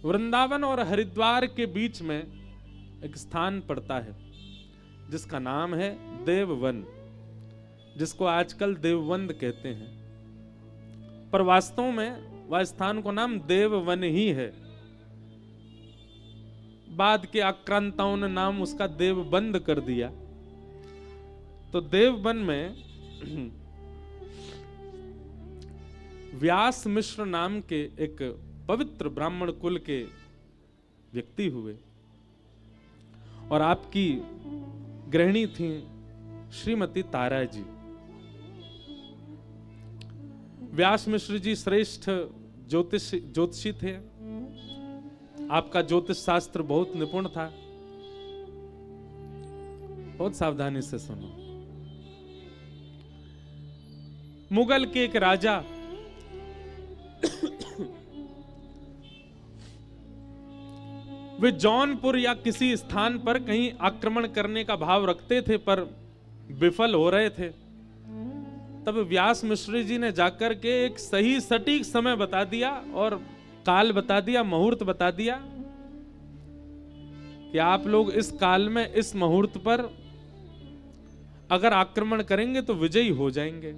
वृंदावन और हरिद्वार के बीच में एक स्थान पड़ता है जिसका नाम है देववन, जिसको आजकल देवबंद कहते हैं, पर वास्तव में वह स्थान को नाम देववन ही है। बाद के आक्रांताओं ने नाम उसका देवबंद कर दिया। तो देववन में व्यास मिश्र नाम के एक पवित्र ब्राह्मण कुल के व्यक्ति हुए और आपकी गृहिणी थी श्रीमती तारा जी। व्यास मिश्र जी श्रेष्ठ ज्योतिषी थे। आपका ज्योतिष शास्त्र बहुत निपुण था। बहुत सावधानी से सुनो। मुगल के एक राजा वे जौनपुर या किसी स्थान पर कहीं आक्रमण करने का भाव रखते थे पर विफल हो रहे थे। तब व्यास मिश्र जी ने जाकर के एक सही सटीक समय बता दिया और काल बता दिया, मुहूर्त बता दिया कि आप लोग इस काल में इस मुहूर्त पर अगर आक्रमण करेंगे तो विजयी हो जाएंगे।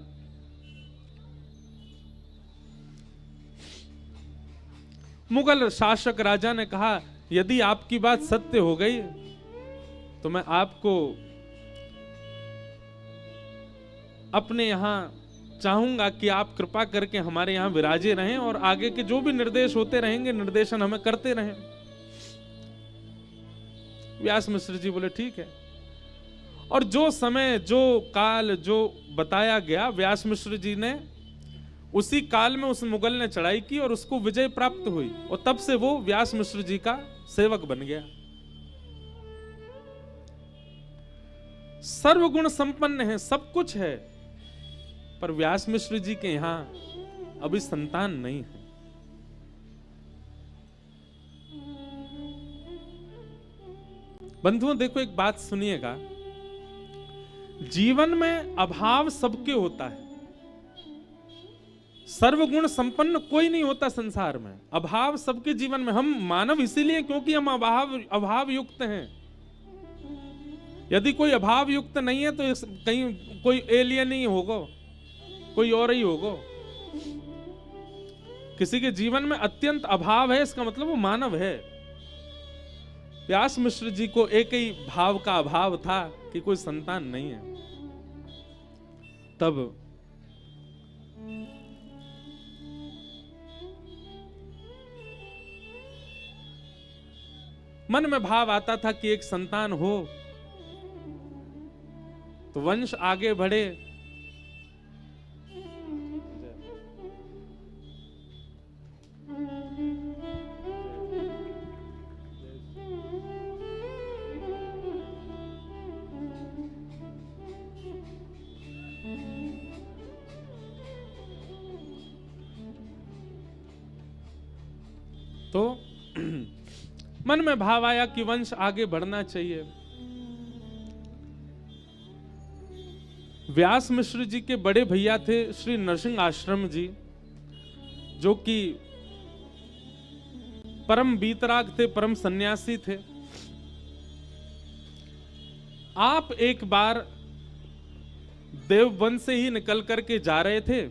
मुगल शासक राजा ने कहा, यदि आपकी बात सत्य हो गई तो मैं आपको अपने यहां चाहूंगा कि आप कृपा करके हमारे यहां विराजे रहें और आगे के जो भी निर्देश होते रहेंगे निर्देशन हमें करते रहें। व्यास मिश्र जी बोले ठीक है। और जो समय, जो काल, जो बताया गया, व्यास मिश्र जी ने उसी काल में उस मुगल ने चढ़ाई की और उसको विजय प्राप्त हुई और तब से वो व्यास मिश्र जी का सेवक बन गया। सर्वगुण संपन्न है, सब कुछ है, पर व्यास मिश्र जी के यहां अभी संतान नहीं है। बंधुओं देखो, एक बात सुनिएगा, जीवन में अभाव सबके होता है। सर्वगुण संपन्न कोई नहीं होता संसार में। अभाव सबके जीवन में। हम मानव इसीलिए क्योंकि हम अभाव युक्त हैं। यदि कोई अभाव युक्त नहीं है तो कहीं कोई एलियन ही होगा, कोई और ही होगा। किसी के जीवन में अत्यंत अभाव है, इसका मतलब वो मानव है। व्यास मिश्र जी को एक ही भाव का अभाव था कि कोई संतान नहीं है। तब मन में भाव आता था कि एक संतान हो तो वंश आगे बढ़े। तो मन में भाव आया कि वंश आगे बढ़ना चाहिए। व्यास मिश्र जी के बड़े भैया थे श्री नरसिंह आश्रम जी, जो कि परम बीतराग थे, परम सन्यासी थे। आप एक बार देववन से ही निकल करके जा रहे थे,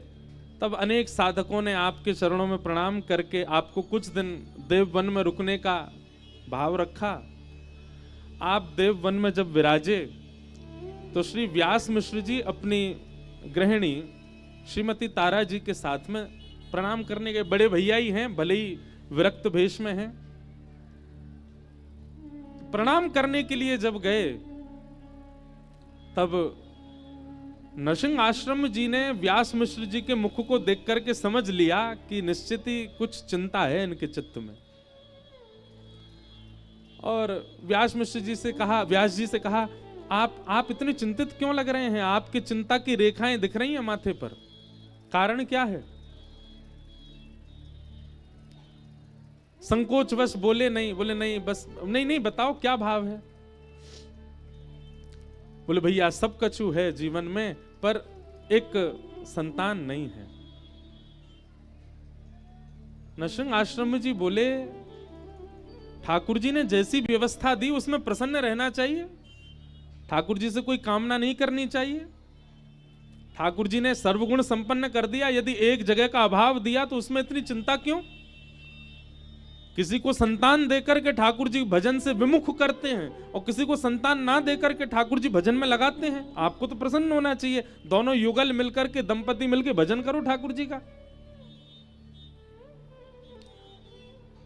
तब अनेक साधकों ने आपके चरणों में प्रणाम करके आपको कुछ दिन देववन में रुकने का भाव रखा। आप देववन में जब विराजे तो श्री व्यास मिश्र जी अपनी गृहिणी श्रीमती तारा जी के साथ में प्रणाम करने गए। बड़े भैया ही हैं, भले ही विरक्त भेष में हैं। प्रणाम करने के लिए जब गए तब नरसिंह आश्रम जी ने व्यास मिश्र जी के मुख को देख करके समझ लिया कि निश्चित ही कुछ चिंता है इनके चित्त में। और व्यास मिश्र जी से कहा, व्यास जी से कहा, आप इतने चिंतित क्यों लग रहे हैं? आपकी चिंता की रेखाएं दिख रही हैं माथे पर, कारण क्या है? संकोचवश बोले नहीं, बस नहीं बताओ क्या भाव है? बोले भैया सब कछु है जीवन में, पर एक संतान नहीं है। नरसिंह आश्रम जी बोले ठाकुर जी ने जैसी व्यवस्था दी उसमें प्रसन्न रहना चाहिए, ठाकुर जी से कोई कामना नहीं करनी चाहिए। ठाकुर जी ने सर्वगुण संपन्न कर दिया, यदि एक जगह का अभाव दिया तो उसमें इतनी चिंता क्यों? किसी को संतान देकर के ठाकुर जी भजन से विमुख करते हैं और किसी को संतान ना देकर के ठाकुर जी भजन में लगाते हैं। आपको तो प्रसन्न होना चाहिए, दोनों युगल मिलकर के, दंपति मिलकर भजन करो ठाकुर जी का।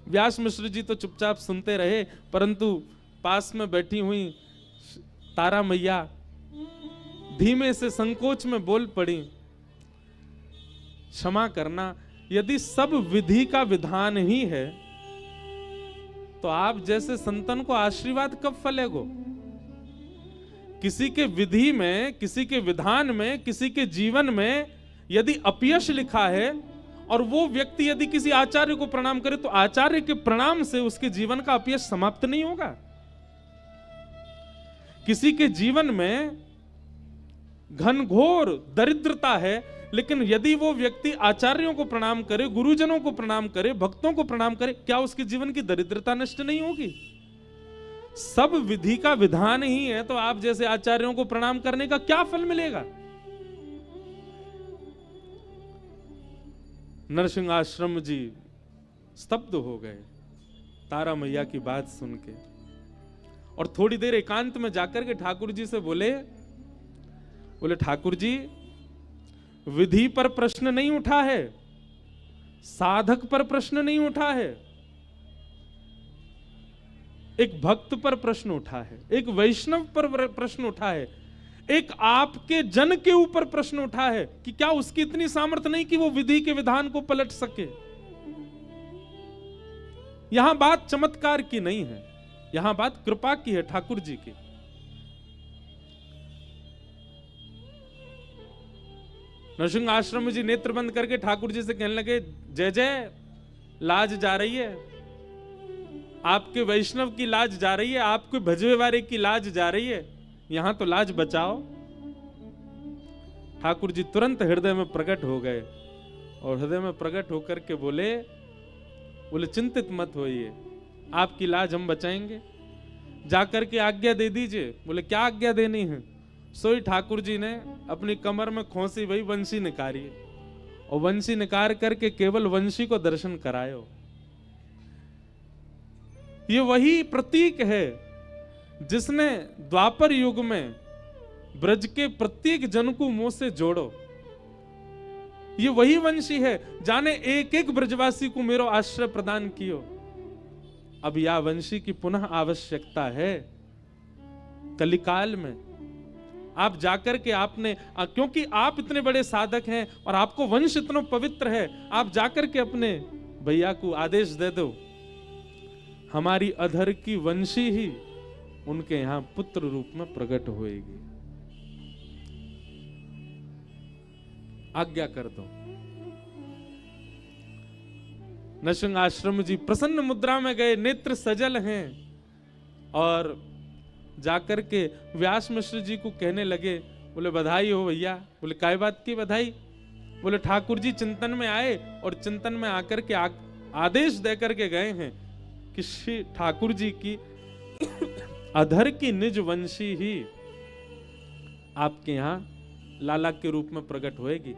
व्यास मिश्र जी तो चुपचाप सुनते रहे, परंतु पास में बैठी हुई तारा मैया धीमे से संकोच में बोल पड़ी, क्षमा करना, यदि सब विधि का विधान ही है तो आप जैसे संतन को आशीर्वाद कब फलेगो? किसी के विधि में, किसी के विधान में, किसी के जीवन में यदि अपयश लिखा है और वो व्यक्ति यदि किसी आचार्य को प्रणाम करे तो आचार्य के प्रणाम से उसके जीवन का अपयश समाप्त नहीं होगा। किसी के जीवन में घनघोर दरिद्रता है, लेकिन यदि वो व्यक्ति आचार्यों को प्रणाम करे, गुरुजनों को प्रणाम करे, भक्तों को प्रणाम करे, क्या उसके जीवन की दरिद्रता नष्ट नहीं होगी? सब विधि का विधान ही है तो आप जैसे आचार्यों को प्रणाम करने का क्या फल मिलेगा? नरसिंह आश्रम जी स्तब्ध हो गए तारा मैया की बात सुन के, और थोड़ी देर एकांत में जाकर के ठाकुर जी से बोले ठाकुर जी, विधि पर प्रश्न नहीं उठा है, साधक पर प्रश्न नहीं उठा है, एक भक्त पर प्रश्न उठा है, एक वैष्णव पर प्रश्न उठा है, एक आपके जन के ऊपर प्रश्न उठा है कि क्या उसकी इतनी सामर्थ्य नहीं कि वो विधि के विधान को पलट सके। यहां बात चमत्कार की नहीं है, यहां बात कृपा की है, ठाकुर जी की। नरसिंह आश्रम जी नेत्र बंद करके ठाकुर जी से कहने लगे, जय जय, लाज जा रही है, आपके वैष्णव की लाज जा रही है, आपके भजवे वाले की लाज जा रही है, यहां तो लाज बचाओ। ठाकुर जी तुरंत हृदय में प्रकट हो गए और हृदय में प्रकट होकर के बोले चिंतित मत होइए, आपकी लाज हम बचाएंगे, जाकर के आज्ञा दे दीजिए। बोले क्या आज्ञा देनी है? सोई ठाकुर जी ने अपनी कमर में खोसी वही वंशी निकाली और वंशी निकाल करके केवल वंशी को दर्शन करायो। ये वही प्रतीक है जिसने द्वापर युग में ब्रज के प्रत्येक जन को मुंह से जोड़ो। ये वही वंशी है जाने एक एक ब्रजवासी को मेरो आश्रय प्रदान कियो। अब यह वंशी की पुनः आवश्यकता है कलिकाल में। आप जाकर के आपने, क्योंकि आप इतने बड़े साधक हैं और आपको वंश इतना पवित्र है, आप जाकर के अपने भैया को आदेश दे दो, हमारी अधर की वंशी ही उनके यहां पुत्र रूप में प्रकट होएगी, आज्ञा कर दो। नरसिंह आश्रम जी प्रसन्न मुद्रा में गए, नेत्र सजल हैं और जाकर के व्यास मिश्र जी को कहने लगे, बोले बधाई हो भैया। बोले काय बात की बधाई? बोले ठाकुर जी चिंतन में आए और चिंतन में आकर के आदेश देकर के गए हैं कि श्री ठाकुर जी की अधर की निज वंशी ही आपके यहां लाला के रूप में प्रकट होएगी।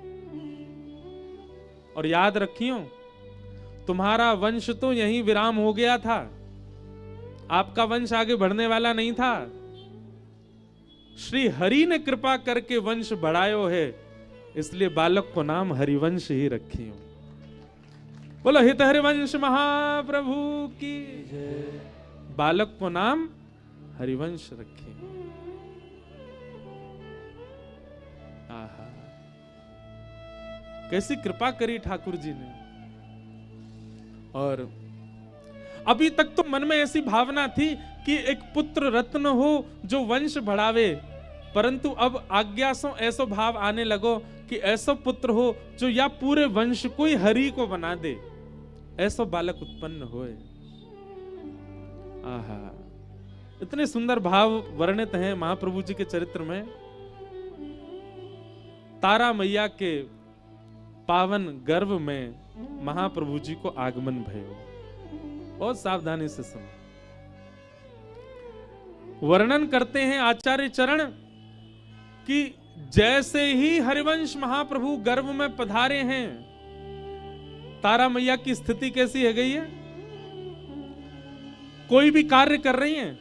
और याद रखियो, तुम्हारा वंश तो यहीं विराम हो गया था, आपका वंश आगे बढ़ने वाला नहीं था। श्री हरि ने कृपा करके वंश बढ़ायो है, इसलिए बालक को नाम हरिवंश ही रखियो। बोलो हित हरिवंश महाप्रभु की जय। बालक को नाम हरिवंश रखियो। आहा, कैसी कृपा करी ठाकुर जी ने। और अभी तक तो मन में ऐसी भावना थी कि एक पुत्र रत्न हो जो वंश बढ़ावे, परंतु अब आज्ञा से ऐसा भाव आने लगो कि ऐसा पुत्र हो जो या पूरे वंश को ही हरि को बना दे, ऐसा बालक उत्पन्न होए। आहा, इतने सुंदर भाव वर्णित हैं महाप्रभु जी के चरित्र में। तारा मैया के पावन गर्भ में महाप्रभु जी को आगमन भयो। बहुत सावधानी से सुनो। वर्णन करते हैं आचार्य चरण कि जैसे ही हरिवंश महाप्रभु गर्भ में पधारे हैं, तारा मैया की स्थिति कैसी है गई है? कोई भी कार्य कर रही हैं।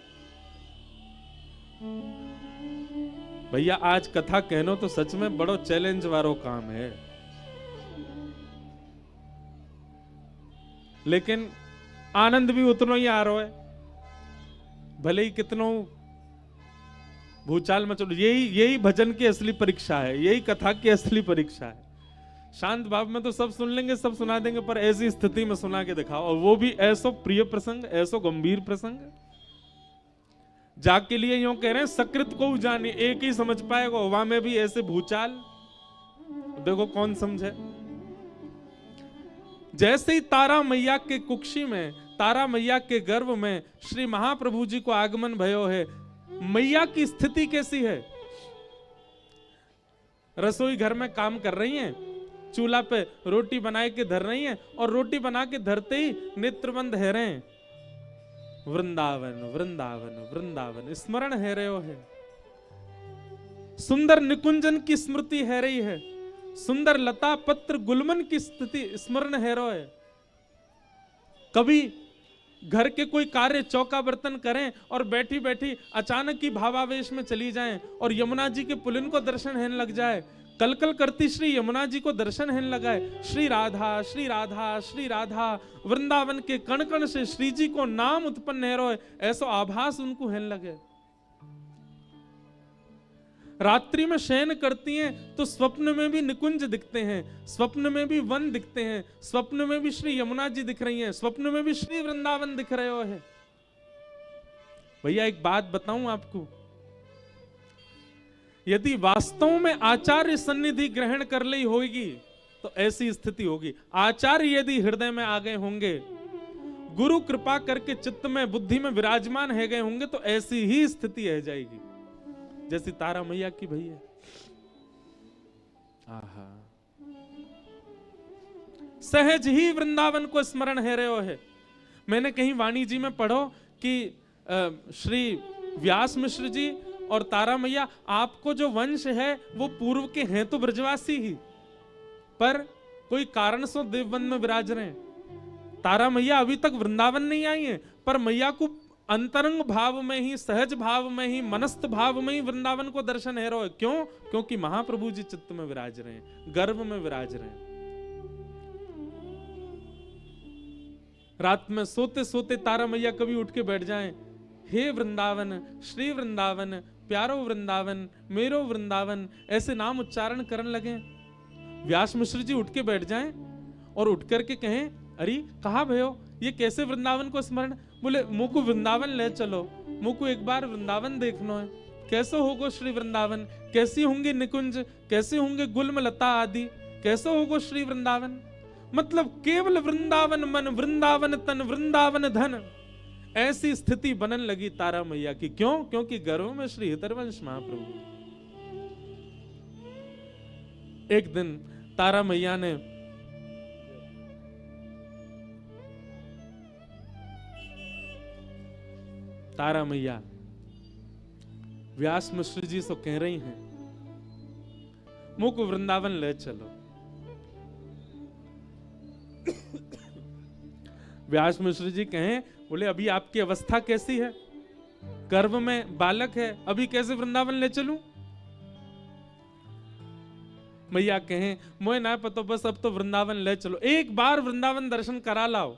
भैया आज कथा कहनो तो सच में बड़ो चैलेंज वारो काम है, लेकिन आनंद भी उतना ही आ रहा है, भले ही कितनों भूचाल में चलो। यही भजन की असली परीक्षा है, यही कथा की असली परीक्षा है। शांत भाव में तो सब सुन लेंगे, सब सुना देंगे, पर ऐसी स्थिति में सुना के दिखाओ, और वो भी ऐसो प्रिय प्रसंग, ऐसो गंभीर प्रसंग। जाग के लिए यूं कह रहे हैं, सकृत को जाने एक ही समझ पाएगा, वहां में भी ऐसे भूचाल, देखो कौन समझे। जैसे ही तारा मैया के कुक्षी में, तारा मैया के गर्भ में श्री महाप्रभु जी को आगमन भयो है, मैया की स्थिति कैसी है? रसोई घर में काम कर रही हैं, चूल्हा पे रोटी बनाए के धर रही हैं, और रोटी बना के धरते ही नेत्रबंद है रहे हैं, वृंदावन वृंदावन वृंदावन स्मरण है रहे हो है। सुंदर निकुंजन की स्मृति है रही है, सुंदर लता पत्र गुलमन की स्थिति स्मरण है रहा है। कभी घर के कोई कार्य चौका बर्तन करें और बैठी बैठी अचानक ही भावावेश में चली जाएं और यमुना जी के पुलिन को दर्शन हेन लग जाए, कलकल करती श्री यमुना जी को दर्शन हेन लगाए, श्री राधा श्री राधा श्री राधा, वृंदावन के कण कण से श्री जी को नाम उत्पन्न है रोए, ऐसो आभास उनको हेन लगे। रात्रि में शयन करती हैं तो स्वप्न में भी निकुंज दिखते हैं, स्वप्न में भी वन दिखते हैं, स्वप्न में भी श्री यमुना जी दिख रही हैं, स्वप्न में भी श्री वृंदावन दिख रहे हो है। भैया एक बात बताऊं आपको, यदि वास्तव में आचार्य सन्निधि ग्रहण कर ली होगी तो ऐसी स्थिति होगी। आचार्य यदि हृदय में आ गए होंगे, गुरु कृपा करके चित्त में बुद्धि में विराजमान है गए होंगे, तो ऐसी ही स्थिति रह जाएगी जैसी तारा मैया की भैया। आहा, सहज ही वृंदावन को स्मरण है रहे हो है। मैंने कहीं वाणी जी में पढ़ो कि श्री व्यास मिश्र जी और तारा मैया, आपको जो वंश है वो पूर्व के हैं तो ब्रजवासी ही, पर कोई कारण से देववन में विराज रहे हैं। तारा मैया अभी तक वृंदावन नहीं आई है, पर मैया को अंतरंग भाव में ही, सहज भाव में ही, मनस्थ भाव में ही वृंदावन को दर्शन है रहा है। क्यों? क्योंकि महाप्रभु जी चित्त में विराज रहे हैं, गर्भ में विराज रहे हैं। रात में सोते सोते तारा मैया कभी उठ के बैठ जाएं, हे वृंदावन, श्री वृंदावन, प्यारो वृंदावन, मेरो वृंदावन, ऐसे नाम उच्चारण करने लगे। व्यास मिश्र जी उठ के बैठ जाएं और उठ करके कहें, अरे कहाँ भयो, ये कैसे वृंदावन को स्मरण? बोले मुझको वृंदावन ले चलो, मुझको एक बार वृंदावन देखना है। कैसे होगो श्री वृंदावन, कैसी होंगे निकुंज, कैसे होंगे गुल्म लता आदि, कैसे होगो श्री वृंदावन? मतलब केवल वृंदावन मन, वृंदावन तन, वृंदावन धन, ऐसी स्थिति बनने लगी तारा मैया की। क्यों? क्योंकि गर्भ में श्री हितरवंश महाप्रभु। एक दिन तारा मैया ने तारा मैया व्यास मिश्र जी से कह रही हैं, मुझको वृंदावन ले चलो। व्यास मिश्र जी कहें, बोले अभी आपकी अवस्था कैसी है, गर्भ में बालक है, अभी कैसे वृंदावन ले चलूं? मैया कहें, मुझे ना पता, बस अब तो वृंदावन ले चलो, एक बार वृंदावन दर्शन करा लाओ।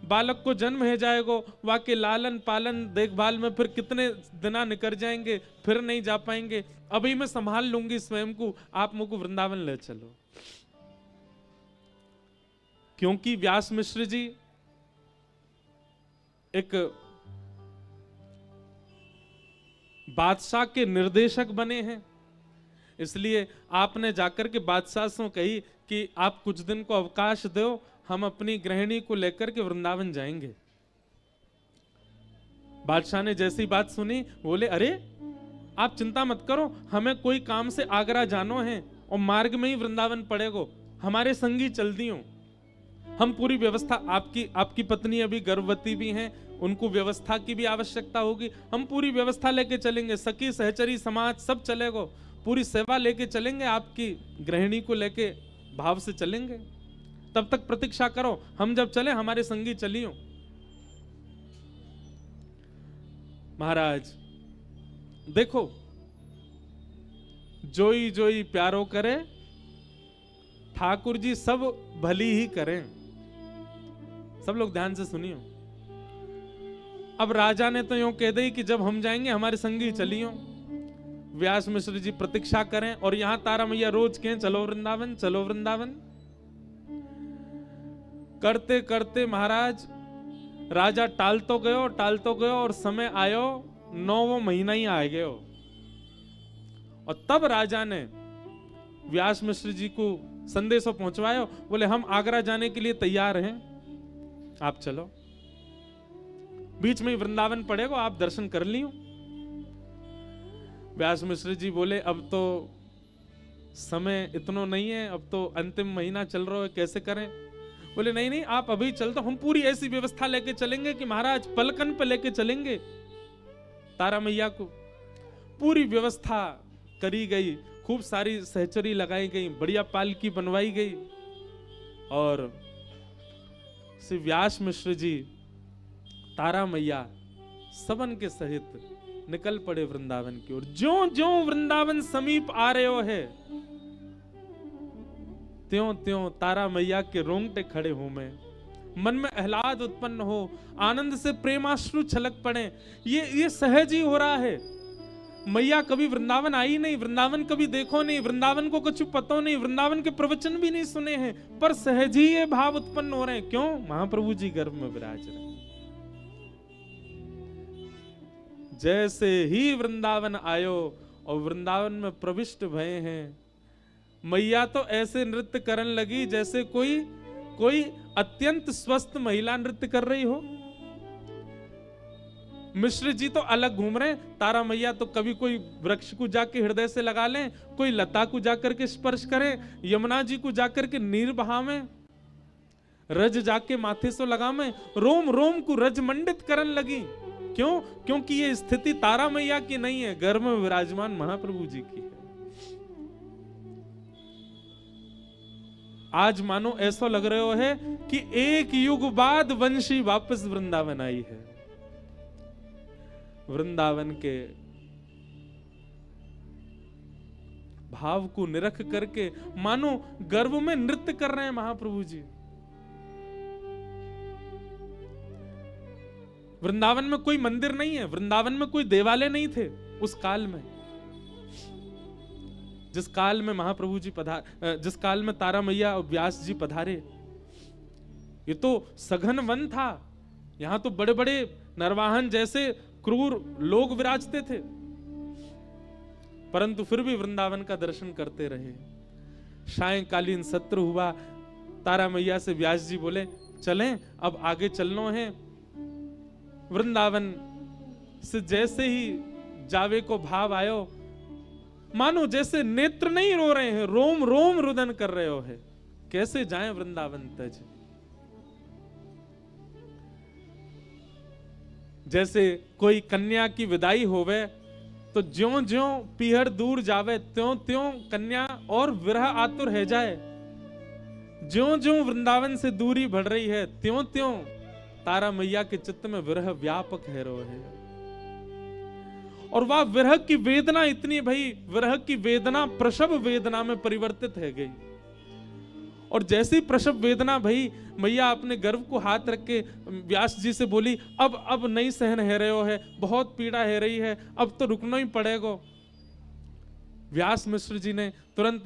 बालक को जन्म है जाएगा, वहां के लालन पालन देखभाल में फिर कितने दिना निकल जाएंगे, फिर नहीं जा पाएंगे, अभी मैं संभाल लूंगी स्वयं को, आप मुझको वृंदावन ले चलो। क्योंकि व्यास मिश्र जी एक बादशाह के निर्देशक बने हैं, इसलिए आपने जाकर के बादशाह से कही कि आप कुछ दिन को अवकाश दो, हम अपनी गृहिणी को लेकर के वृंदावन जाएंगे। बादशाह ने जैसी बात सुनी, बोले अरे आप चिंता मत करो, हमें कोई काम से आगरा जानो है और मार्ग में ही वृंदावन पड़ेगो, हमारे संगी चल दियो। हम पूरी व्यवस्था, आपकी पत्नी अभी गर्भवती भी हैं, उनको व्यवस्था की भी आवश्यकता होगी, हम पूरी व्यवस्था लेके चलेंगे, सखी सहचरी समाज सब चलेगा, पूरी सेवा लेके चलेंगे, आपकी गृहिणी को लेके भाव से चलेंगे। तब तक प्रतीक्षा करो, हम जब चले हमारे संगी चलियो। महाराज देखो, जोई जोई प्यारो करे, ठाकुर जी सब भली ही करें। सब लोग ध्यान से सुनियो। अब राजा ने तो यूं कह दी कि जब हम जाएंगे हमारे संगी चलियो। व्यास मिश्र जी प्रतीक्षा करें और यहां तारा मैया रोज कहें चलो वृंदावन, चलो वृंदावन। करते करते महाराज राजा टालतो गयो और समय आयो 9वां महीना ही आ गयो। और तब राजा ने व्यास मिश्र जी को संदेशो पहुंचवायो, बोले हम आगरा जाने के लिए तैयार हैं, आप चलो। बीच में ही वृंदावन पड़ेगा, आप दर्शन कर लियो। व्यास मिश्र जी बोले अब तो समय इतना नहीं है, अब तो अंतिम महीना चल रहा है, कैसे करें। बोले नहीं नहीं, आप अभी चल, तो हम पूरी ऐसी व्यवस्था लेके चलेंगे कि महाराज पलकन पे लेके चलेंगे तारा मैया को। पूरी व्यवस्था करी गई, खूब सारी सहचरी लगाई गई, बढ़िया पालकी बनवाई गई और श्री व्यास मिश्र जी तारा मैया सबन के सहित निकल पड़े वृंदावन की ओर। ज्यों ज्यों वृंदावन समीप आ रहे हो है, त्यों त्यों तारा मैया के रोंगटे खड़े हो, में मन में आह्लाद उत्पन्न हो, आनंद से प्रेमाश्रु छलक पड़े। ये सहज ही हो रहा है। मैया कभी वृंदावन आई नहीं, वृंदावन कभी देखो नहीं, वृंदावन को कुछ पता नहीं, वृंदावन के प्रवचन भी नहीं सुने हैं, पर सहज ही ये भाव उत्पन्न हो रहे हैं। क्यों? महाप्रभु जी गर्भ में विराज रहे। जैसे ही वृंदावन आयो और वृंदावन में प्रविष्ट भये हैं, मैया तो ऐसे नृत्य करने लगी जैसे कोई अत्यंत स्वस्थ महिला नृत्य कर रही हो। मिश्र जी तो अलग घूम रहे, तारा मैया तो कभी कोई वृक्ष को जाके हृदय से लगा लें, कोई लता को जाकर के स्पर्श करें, यमुना जी को जाकर के नीर बहावें, रज जाके माथे से लगावें, रोम रोम को रज मंडित करने लगी। क्यों? क्योंकि ये स्थिति तारा मैया की नहीं है, गर्भ में विराजमान महाप्रभु जी की है। आज मानो ऐसा लग रहा है कि एक युग बाद वंशी वापस वृंदावन आई है। वृंदावन के भाव को निरख करके मानो गर्भ में नृत्य कर रहे हैं महाप्रभु जी। वृंदावन में कोई मंदिर नहीं है, वृंदावन में कोई देवालय नहीं थे उस काल में, जिस काल में महाप्रभु जी जिस काल में तारा मैया और व्यास जी पधारे। ये तो सघन वन था, यहां तो बड़े बड़े नरवाहन जैसे क्रूर लोग विराजते थे, परंतु फिर भी वृंदावन का दर्शन करते रहे। सायंकालीन सत्र हुआ, तारा मैया से व्यास जी बोले चलें, अब आगे चलना है। वृंदावन से जैसे ही जावे को भाव आयो, मानो जैसे नेत्र नहीं रो रहे हैं, रोम रोम रुदन कर रहे हो है। कैसे जाएं वृंदावन तज। जैसे कोई कन्या की विदाई होवे तो ज्यों ज्यों पीहर दूर जावे, त्यों त्यों कन्या और विरह आतुर है जाए। ज्यों ज्यों वृंदावन से दूरी बढ़ रही है, त्यों त्यों तारा मैया के चित्त में विरह व्यापक है रो है। और वह विरह की वेदना इतनी भई, विरह की वेदना प्रसव वेदना में परिवर्तित है गई। और जैसी प्रसव वेदना भई, मैया अपने गर्भ को हाथ रख के व्यास जी से बोली अब नहीं सहन है रहे हो है, बहुत पीड़ा है रही है, अब तो रुकना ही पड़ेगा। व्यास मिश्र जी ने तुरंत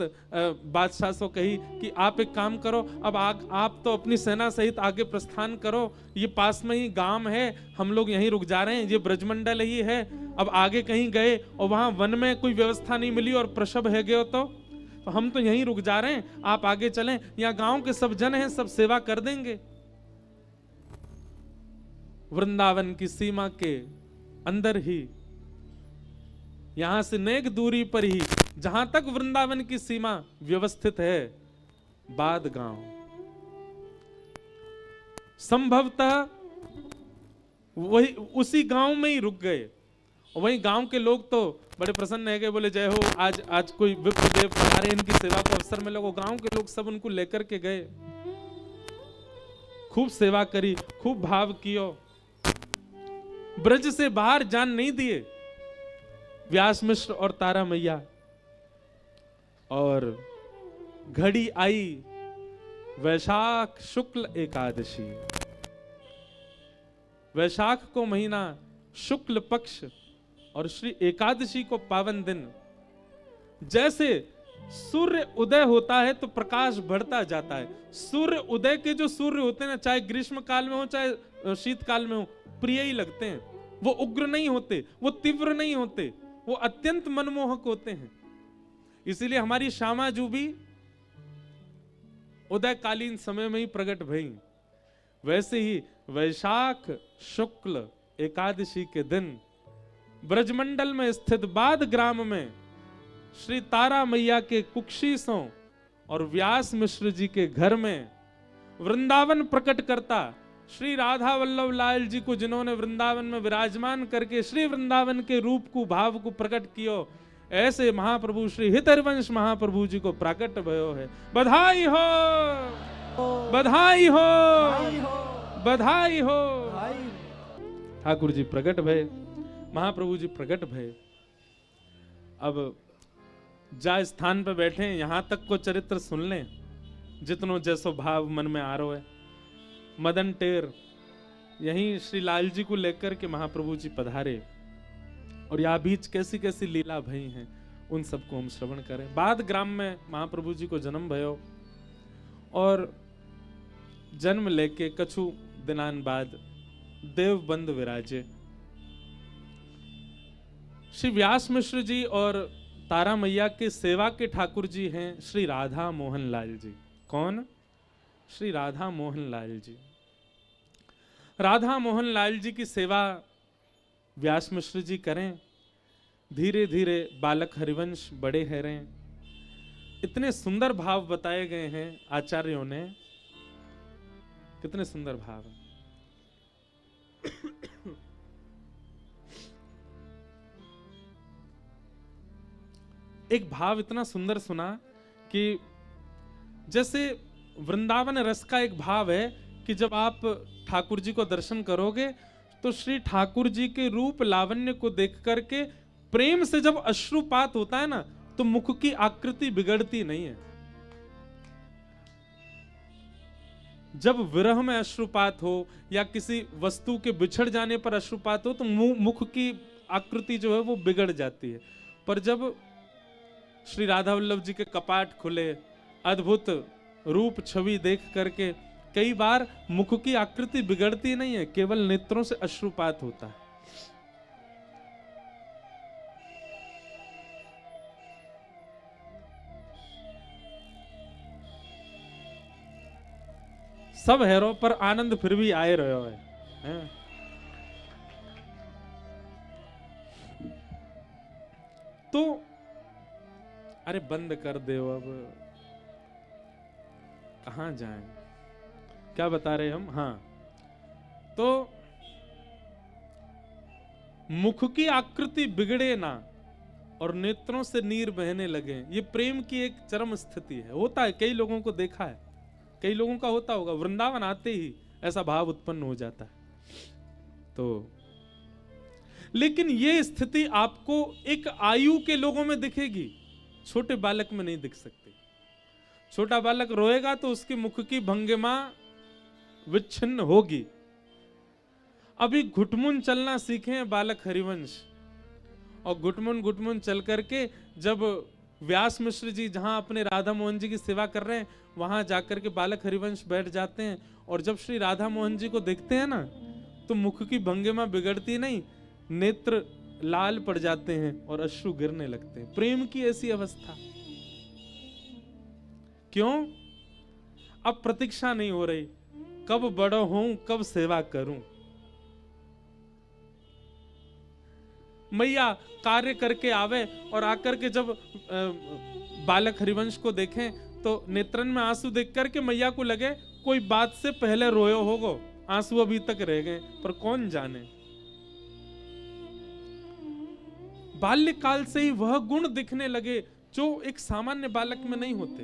बादशाह से कही कि आप एक काम करो, अब आप तो अपनी सेना सहित आगे प्रस्थान करो, ये पास में ही गांव है, हम लोग यहीं रुक जा रहे हैं, ये ब्रजमंडल ही है। अब आगे कहीं गए और वहां वन में कोई व्यवस्था नहीं मिली और प्रसव है गए तो हम तो यहीं रुक जा रहे हैं, आप आगे चलें, यहाँ गांव के सब जन हैं, सब सेवा कर देंगे। वृंदावन की सीमा के अंदर ही, यहां से नेक दूरी पर ही, जहां तक वृंदावन की सीमा व्यवस्थित है, बाद गांव। संभवतः वही उसी गांव में ही रुक गए। और वहीं गांव के लोग तो बड़े प्रसन्न है गए, बोले जय हो, आज आज कोई विप्रदेव पधारे, इनकी सेवा को अवसर मिला। गांव के लोग सब उनको लेकर के गए, खूब सेवा करी, खूब भाव कियो। ब्रज से बाहर जान नहीं दिए व्यास मिश्र और तारा मैया। और घड़ी आई वैशाख शुक्ल एकादशी, वैशाख को महीना, शुक्ल पक्ष और श्री एकादशी को पावन दिन। जैसे सूर्य उदय होता है तो प्रकाश बढ़ता जाता है। सूर्य उदय के जो सूर्य होते हैं ना, चाहे ग्रीष्म काल में हो चाहे शीतकाल में हो, प्रिय ही लगते हैं। वो उग्र नहीं होते, वो तीव्र नहीं होते, वो अत्यंत मनमोहक होते हैं। इसीलिए हमारी श्यामा जू भी उदयकालीन समय में ही प्रकट भई। वैसे ही वैशाख शुक्ल एकादशी के दिन ब्रजमंडल में स्थित बाद ग्राम में श्री तारा मैया के कुक्षीसों और व्यास मिश्र जी के घर में वृंदावन प्रकट करता श्री राधा वल्लभ लाल जी को, जिन्होंने वृंदावन में विराजमान करके श्री वृंदावन के रूप को, भाव को प्रकट कियो, ऐसे महाप्रभु श्री हितरवंश महाप्रभु जी को प्रकट भयो है। बधाई हो, बधाई हो, बधाई हो। ठाकुर जी प्रकट भय, महाप्रभु जी प्रकट भय। अब जा स्थान पे बैठे, यहां तक को चरित्र सुन लें, जितनो जैसो भाव मन में आ रहा है। मदन टेर यहीं श्री लाल जी को लेकर के महाप्रभु जी पधारे, और यहाँ बीच कैसी कैसी लीला भई हैं, उन सबको हम श्रवण करें। बाद ग्राम में महाप्रभु जी को जन्म भयो, और जन्म लेके कछु दिनान बाद देवबंद विराजे। श्री व्यास मिश्र जी और तारा मैया के सेवा के ठाकुर जी हैं श्री राधा मोहन लाल जी। कौन? श्री राधा मोहन लाल जी। राधा मोहन लाल जी की सेवा व्यास मिश्र जी करें। धीरे धीरे बालक हरिवंश बड़े हैं रहे। इतने सुंदर भाव बताए गए हैं आचार्यों ने, कितने सुंदर भाव। एक भाव इतना सुंदर सुना कि जैसे वृंदावन रस का एक भाव है कि जब आप ठाकुर जी को दर्शन करोगे तो श्री ठाकुर जी के रूप लावण्य को देख करके प्रेम से जब अश्रुपात होता है ना, तो मुख की आकृति बिगड़ती नहीं है। जब विरह में अश्रुपात हो या किसी वस्तु के बिछड़ जाने पर अश्रुपात हो तो मुख की आकृति जो है वो बिगड़ जाती है। पर जब श्री राधा वल्लभ जी के कपाट खुले, अद्भुत रूप छवि देख करके कई बार मुख की आकृति बिगड़ती नहीं है, केवल नेत्रों से अश्रुपात होता है। सब हैरो पर आनंद फिर भी आए रहो है। तो अरे बंद कर दे, अब कहां जाएं, क्या बता रहे हम। हाँ, तो मुख की आकृति बिगड़े ना और नेत्रों से नीर बहने लगे, ये प्रेम की एक चरम स्थिति है। होता है, कई लोगों को देखा है, कई लोगों का होता होगा, वृंदावन आते ही ऐसा भाव उत्पन्न हो जाता है। तो लेकिन ये स्थिति आपको एक आयु के लोगों में दिखेगी, छोटे बालक में नहीं दिख सकती। छोटा बालक रोएगा तो उसके मुख की भंगिमा विच्छिन्न होगी। अभी घुटमुन चलना सीखे हैं बालक हरिवंश, और घुटमुन चल करके जब व्यास मिश्र जी जहां अपने राधा मोहन जी की सेवा कर रहे हैं वहां जाकर के बालक हरिवंश बैठ जाते हैं, और जब श्री राधा मोहन जी को देखते हैं ना तो मुख की भंगिमा बिगड़ती नहीं, नेत्र लाल पड़ जाते हैं और अश्रु गिरने लगते हैं। प्रेम की ऐसी अवस्था। क्यों? अब प्रतीक्षा नहीं हो रही, कब बड़ा हूं, कब सेवा करूं। मैया कार्य करके आवे और आकर के जब बालक हरिवंश को देखें तो नेत्रन में आंसू देख करके मैया को लगे कोई बात से पहले रोयो होगो, आंसू अभी तक रह गए, पर कौन जाने। बाल्यकाल से ही वह गुण दिखने लगे जो एक सामान्य बालक में नहीं होते।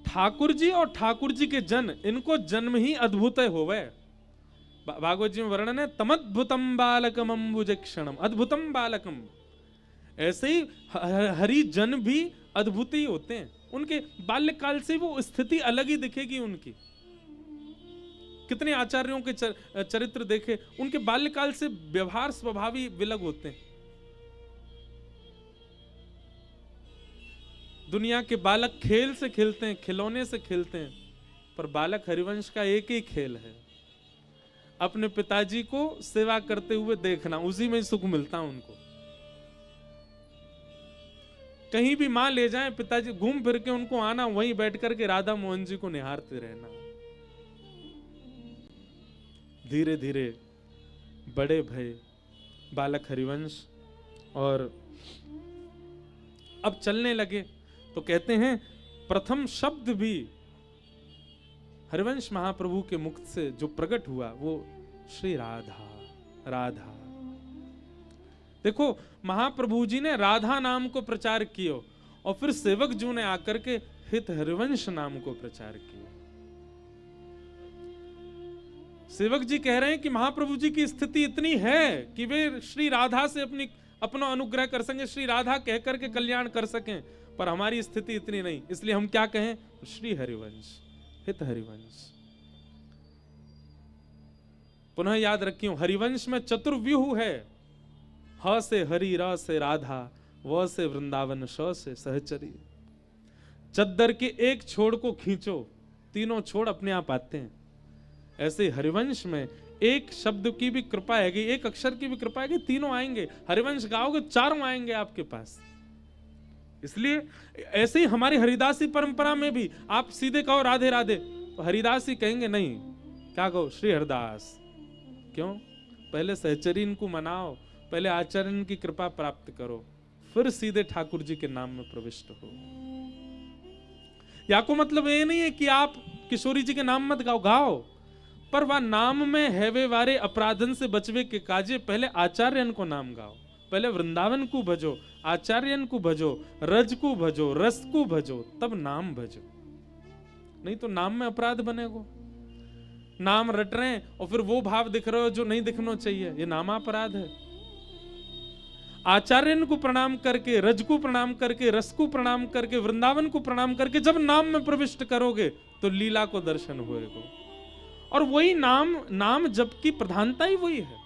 ठाकुर जी और ठाकुर जी के जन, इनको जन्म ही अद्भुत होवे। भागवत जी में वर्णन है, तमद्भुतम बालकम अम्बुजक्षणम, अद्भुतम बालकम। ऐसे ही हरि जन भी अद्भुत ही होते हैं। उनके बाल्यकाल से वो स्थिति अलग ही दिखेगी उनकी। कितने आचार्यों के चरित्र देखे, उनके बाल्यकाल से व्यवहार स्वभाव ही विलग होते हैं। दुनिया के बालक खेल से खेलते हैं, खिलौने से खेलते हैं, पर बालक हरिवंश का एक ही खेल है, अपने पिताजी को सेवा करते हुए देखना, उसी में सुख मिलता है उनको। कहीं भी मां ले जाए, पिताजी घूम फिर के उनको आना, वहीं बैठ करके राधा मोहन जी को निहारते रहना। धीरे धीरे बड़े भय बालक हरिवंश और अब चलने लगे। तो कहते हैं प्रथम शब्द भी हरिवंश महाप्रभु के मुख से जो प्रकट हुआ वो श्री राधा, राधा। देखो, महाप्रभु जी ने राधा नाम को प्रचार किया और फिर सेवक जी ने आकर के हित हरिवंश नाम को प्रचार किया। सेवक जी कह रहे हैं कि महाप्रभु जी की स्थिति इतनी है कि वे श्री राधा से अपना अनुग्रह कर सकें, श्री राधा कह करके कल्याण कर सकें, पर हमारी स्थिति इतनी नहीं, इसलिए हम क्या कहें, श्री हरिवंश, हित हरिवंश। पुनः याद रखियो, हरिवंश में चतुर्व्यूह है। ह से हरि, र से राधा, व से वृंदावन, श से सहचरी। चद्दर के एक छोड़ को खींचो, तीनों छोड़ अपने आप आते हैं। ऐसे हरिवंश में एक शब्द की भी कृपा है, एक अक्षर की भी कृपा है, तीनों आएंगे। हरिवंश गाओगे, चारों आएंगे आपके पास। इसलिए ऐसे ही हमारी हरिदासी परंपरा में भी आप सीधे कहो राधे राधे, तो हरिदासी कहेंगे नहीं, क्या कहो, श्री हरिदास। क्यों? पहले सहचरीन को मनाओ, पहले आचरण की कृपा प्राप्त करो, फिर सीधे ठाकुर जी के नाम में प्रविष्ट हो। या को मतलब ये नहीं है कि आप किशोरी जी के नाम मत गाओ, गाओ, पर वह नाम में हैवे वारे अपराधन से बचवे के काजे पहले आचार्यन को नाम गाओ। पहले वृंदावन को भजो, आचार्यन को भजो, रज को भजो, रस को भजो, तब नाम भजो। नहीं तो नाम में अपराध बनेगो। नाम रट रहे हैं और फिर वो भाव दिख रहे हो जो नहीं दिखना चाहिए, ये नामापराध है। आचार्यन को प्रणाम करके, रज को प्रणाम करके, रस को प्रणाम करके, वृंदावन को प्रणाम करके जब नाम में प्रविष्ट करोगे तो लीला को दर्शन होएगा। और वही नाम जप की प्रधानता ही वही है।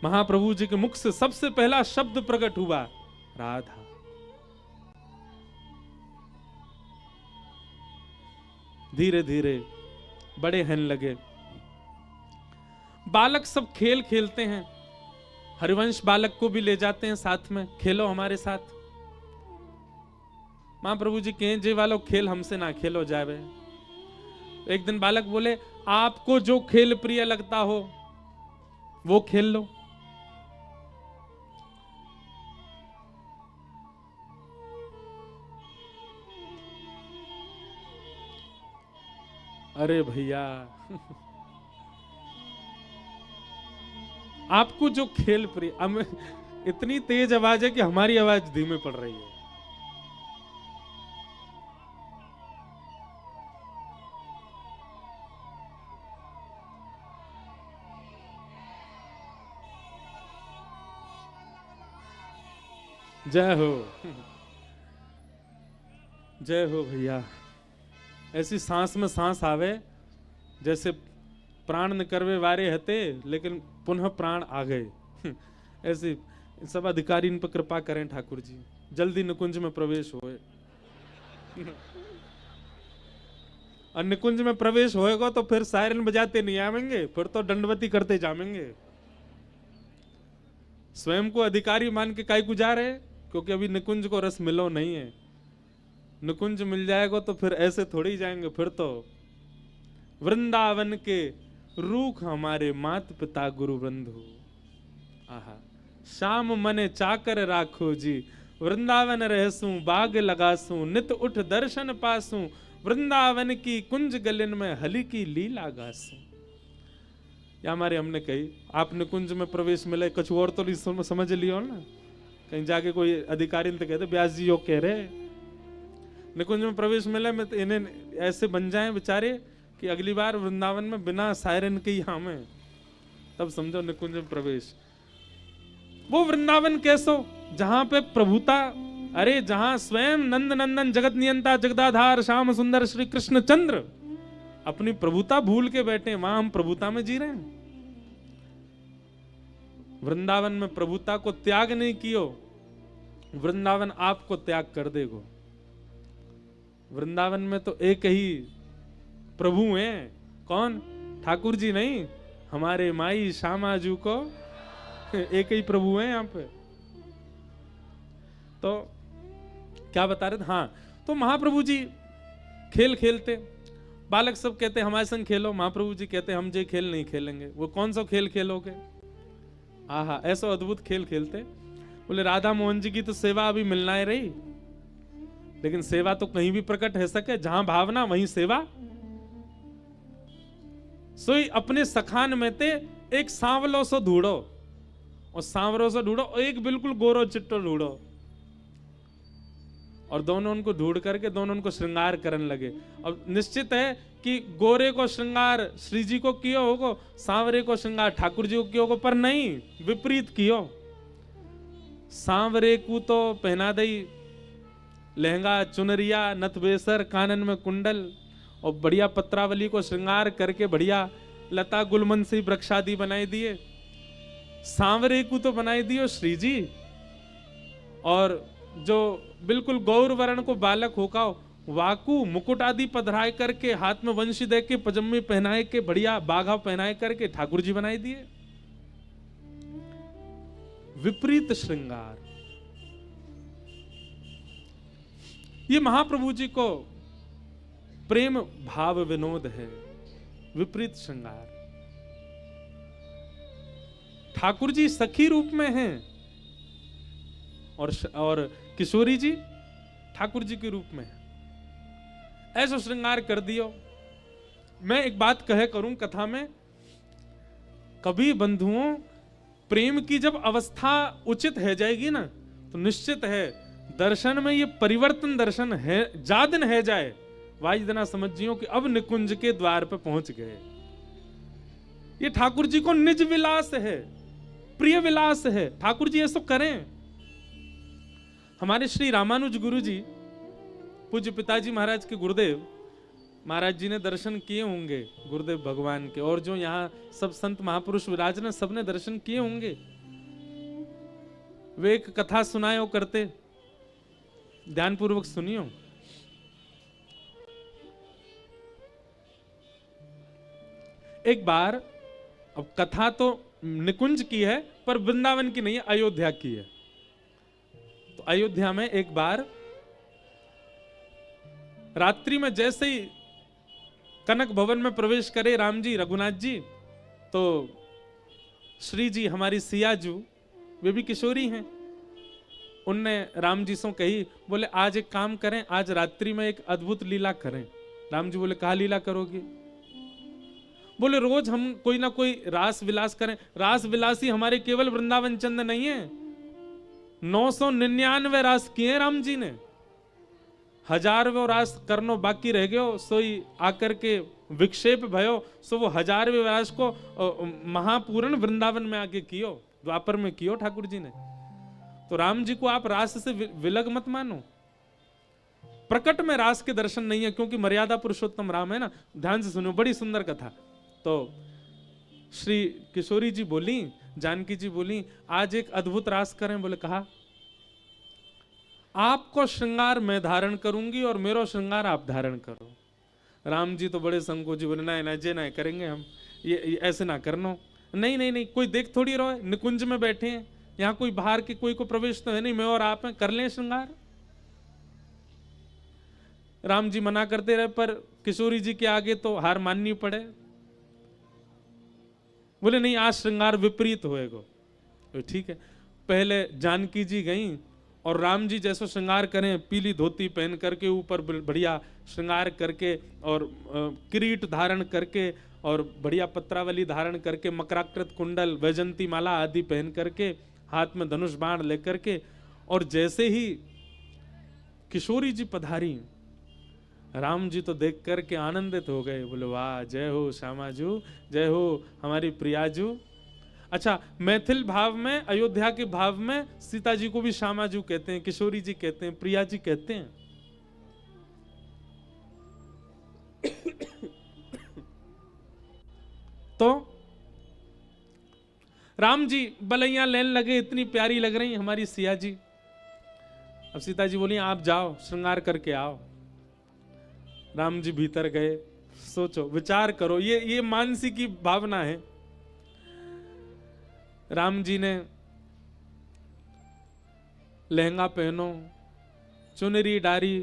महाप्रभु जी के मुख से सबसे पहला शब्द प्रकट हुआ राधा। धीरे धीरे बड़े होने लगे। बालक सब खेल खेलते हैं, हरिवंश बालक को भी ले जाते हैं साथ में, खेलो हमारे साथ। महाप्रभु जी कहें, जे वालों खेल हमसे ना खेलो जावे। एक दिन बालक बोले, आपको जो खेल प्रिय लगता हो वो खेल लो। अरे भैया आपको जो खेल प्रिय, इतनी तेज आवाज है कि हमारी आवाज धीमे पड़ रही है। जय हो, जय हो भैया। ऐसी सांस में सांस आवे जैसे प्राण न करवे वारे हते लेकिन पुनः प्राण आ गए। ऐसे सब अधिकारी इन पर कृपा करें ठाकुर जी, जल्दी निकुंज में प्रवेश होए। और निकुंज में प्रवेश होएगा तो फिर सायरन बजाते नहीं आवेंगे, फिर तो दंडवती करते जामेंगे। स्वयं को अधिकारी मान के काई गुजार है, क्योंकि अभी निकुंज को रस मिलो नहीं है। निकुंज मिल जाएगा तो फिर ऐसे थोड़ी जाएंगे, फिर तो वृंदावन के रूख हमारे मात पिता गुरु बंधु। आहा, शाम मने चाकर राखो जी, वृंदावन रहसूं बाग लगासूं, नित उठ दर्शन पासूं, वृंदावन की कुंज गलिन में हली की लीला गास। या हमारे हमने कही आपने कुंज में प्रवेश मिले कुछ और तो नहीं समझ लियो ना, कहीं जाके कोई अधिकारी तो कहते व्यास जी यो कह रहे निकुंज में प्रवेश मिले में तो इन्हें ऐसे बन जाएं बेचारे कि अगली बार वृंदावन में बिना सायरन के ही हमें, तब समझो निकुंज में प्रवेश। वो वृंदावन कैसो जहां पे प्रभुता, अरे जहां स्वयं नंद नंदन जगत नियंता जगदाधार श्याम सुंदर श्री कृष्ण चंद्र अपनी प्रभुता भूल के बैठे, वहां हम प्रभुता में जी रहे हैं। वृंदावन में प्रभुता को त्याग नहीं कियो, वृंदावन आपको त्याग कर देगो। वृंदावन में तो एक ही प्रभु हैं, कौन? ठाकुर जी नहीं, हमारे माई श्यामाजू को एक ही प्रभु हैं यहाँ पे। तो क्या बता रहे थे? हाँ, तो महाप्रभु जी खेल खेलते, बालक सब कहते हमारे संग खेलो, महाप्रभु जी कहते हम जे खेल नहीं खेलेंगे। वो कौन सा खेल खेलोगे? आहा, ऐसा अद्भुत खेल खेलते। बोले राधा मोहन जी की तो सेवा अभी मिलना ही रही, लेकिन सेवा तो कहीं भी प्रकट है सके, जहां भावना वहीं सेवा। सोई अपने सखान में ते एक सांवलो सो ढूंढो, और सांवरो से ढूंढो, और एक बिल्कुल गोरो चिट्टो ढूंढो, और दोनों उनको ढूंढ करके दोनों उनको श्रृंगार करने लगे। अब निश्चित है कि गोरे को श्रृंगार श्री जी को कियो होगो, सांवरे को श्रृंगार ठाकुर जी को कियो होगो, पर नहीं, विपरीत कियो। सांवरे को तो पहना दई लहंगा चुनरिया नथ बेसर कानन में कुंडल, और बढ़िया पत्रावली को श्रृंगार करके बढ़िया लता गुलमन से वृक्षादि बनाई दिए। सांवरे को तो बनाई दियो श्री जी, और जो बिल्कुल गौर वर्ण को बालक होका वाकू मुकुट आदि पधराए करके, हाथ में वंशी दे के, पजम्मी पहनाए के, बढ़िया बाघा पहनाए करके ठाकुर जी बनाई दिए। विपरीत श्रृंगार, ये महाप्रभु जी को प्रेम भाव विनोद है, विपरीत श्रृंगार। ठाकुर जी सखी रूप में हैं, और किशोरी जी ठाकुर जी के रूप में है। ऐसा श्रृंगार कर दियो। मैं एक बात कहे करूं कथा में, कभी बंधुओं प्रेम की जब अवस्था उचित है जाएगी ना, तो निश्चित है दर्शन में ये परिवर्तन दर्शन है, जा दिन है जाए वाज दिना समझियो कि अब निकुंज के द्वार पे पहुंच गए। ये ठाकुर जी को निज विलास है, प्रिय विलास है, ठाकुर जी ऐसा करें। हमारे श्री रामानुज गुरु जी, पूज्य पिताजी महाराज के गुरुदेव महाराज जी ने दर्शन किए होंगे गुरुदेव भगवान के, और जो यहाँ सब संत महापुरुष विराज ने सबने दर्शन किए होंगे। वे एक कथा सुनायो करते, ध्यानपूर्वक सुनियो। एक बार, अब कथा तो निकुंज की है पर वृंदावन की नहीं है, अयोध्या की है। तो अयोध्या में एक बार रात्रि में जैसे ही कनक भवन में प्रवेश करे राम जी रघुनाथ जी, तो श्री जी हमारी सियाजू, वे भी किशोरी हैं, उनने राम जी से कही, बोले आज एक काम करें, आज रात्रि में एक अद्भुत लीला करें। राम जी बोले कहा लीला करोगे? बोले रोज हम कोई ना कोई रास विलास करें। रास विलासी हमारे केवल वृंदावन चंद नहीं है, 999 रास किए राम जी ने, 1000वें रास करनो बाकी रह गयो, सोई आकर के विक्षेप भयो, सो वो 1000वें रास को महापूर्ण वृंदावन में आके कियो, द्वापर में कियो ठाकुर जी ने। तो राम जी को आप रास से विलग मत मानो, प्रकट में रास के दर्शन नहीं है, क्योंकि मर्यादा पुरुषोत्तम राम है ना। ध्यान से सुनो, बड़ी सुंदर कथा। तो श्री किशोरी जी बोली, जानकी जी बोली, आज एक अद्भुत रास करें। बोले कहा, आपको श्रृंगार मैं धारण करूंगी और मेरा श्रृंगार आप धारण करो। राम जी तो बड़े संकोची, बोले ना ना जे ना करेंगे हम, ये ऐसे ना करनो। नहीं नहीं नहीं, कोई देख थोड़ी रहो, निकुंज में बैठे हैं, यहाँ कोई बाहर के कोई को प्रवेश तो है नहीं, मैं और आप हैं, कर लें श्रृंगार। राम जी मना करते रहे, पर किशोरी जी के आगे तो हार माननी पड़े। बोले नहीं, आज श्रृंगार विपरीत होएगा। तो ठीक है, पहले जानकी जी गई और राम जी जैसो श्रृंगार करें, पीली धोती पहन करके, ऊपर बढ़िया श्रृंगार करके और किरीट धारण करके और बढ़िया पत्रावली धारण करके, मकराकृत कुंडल, वैजंती माला आदि पहन करके, हाथ में धनुष बाण लेकर के, और जैसे ही किशोरी जी पधारी, राम जी तो देख करके आनंदित हो गए, बोले वाह, जय हो श्यामाजू, जय हो हमारी प्रियाजू। अच्छा, मैथिल भाव में, अयोध्या के भाव में सीता जी को भी श्यामाजू कहते हैं, किशोरी जी कहते हैं, प्रिया जी कहते हैं। तो राम जी बलैया लेने लगे, इतनी प्यारी लग रही हमारी सिया जी। अब सीता जी बोली आप जाओ, श्रृंगार करके आओ। राम जी भीतर गए। सोचो, विचार करो, ये मानसी की भावना है। राम जी ने लहंगा पहनो, चुनरी डारी,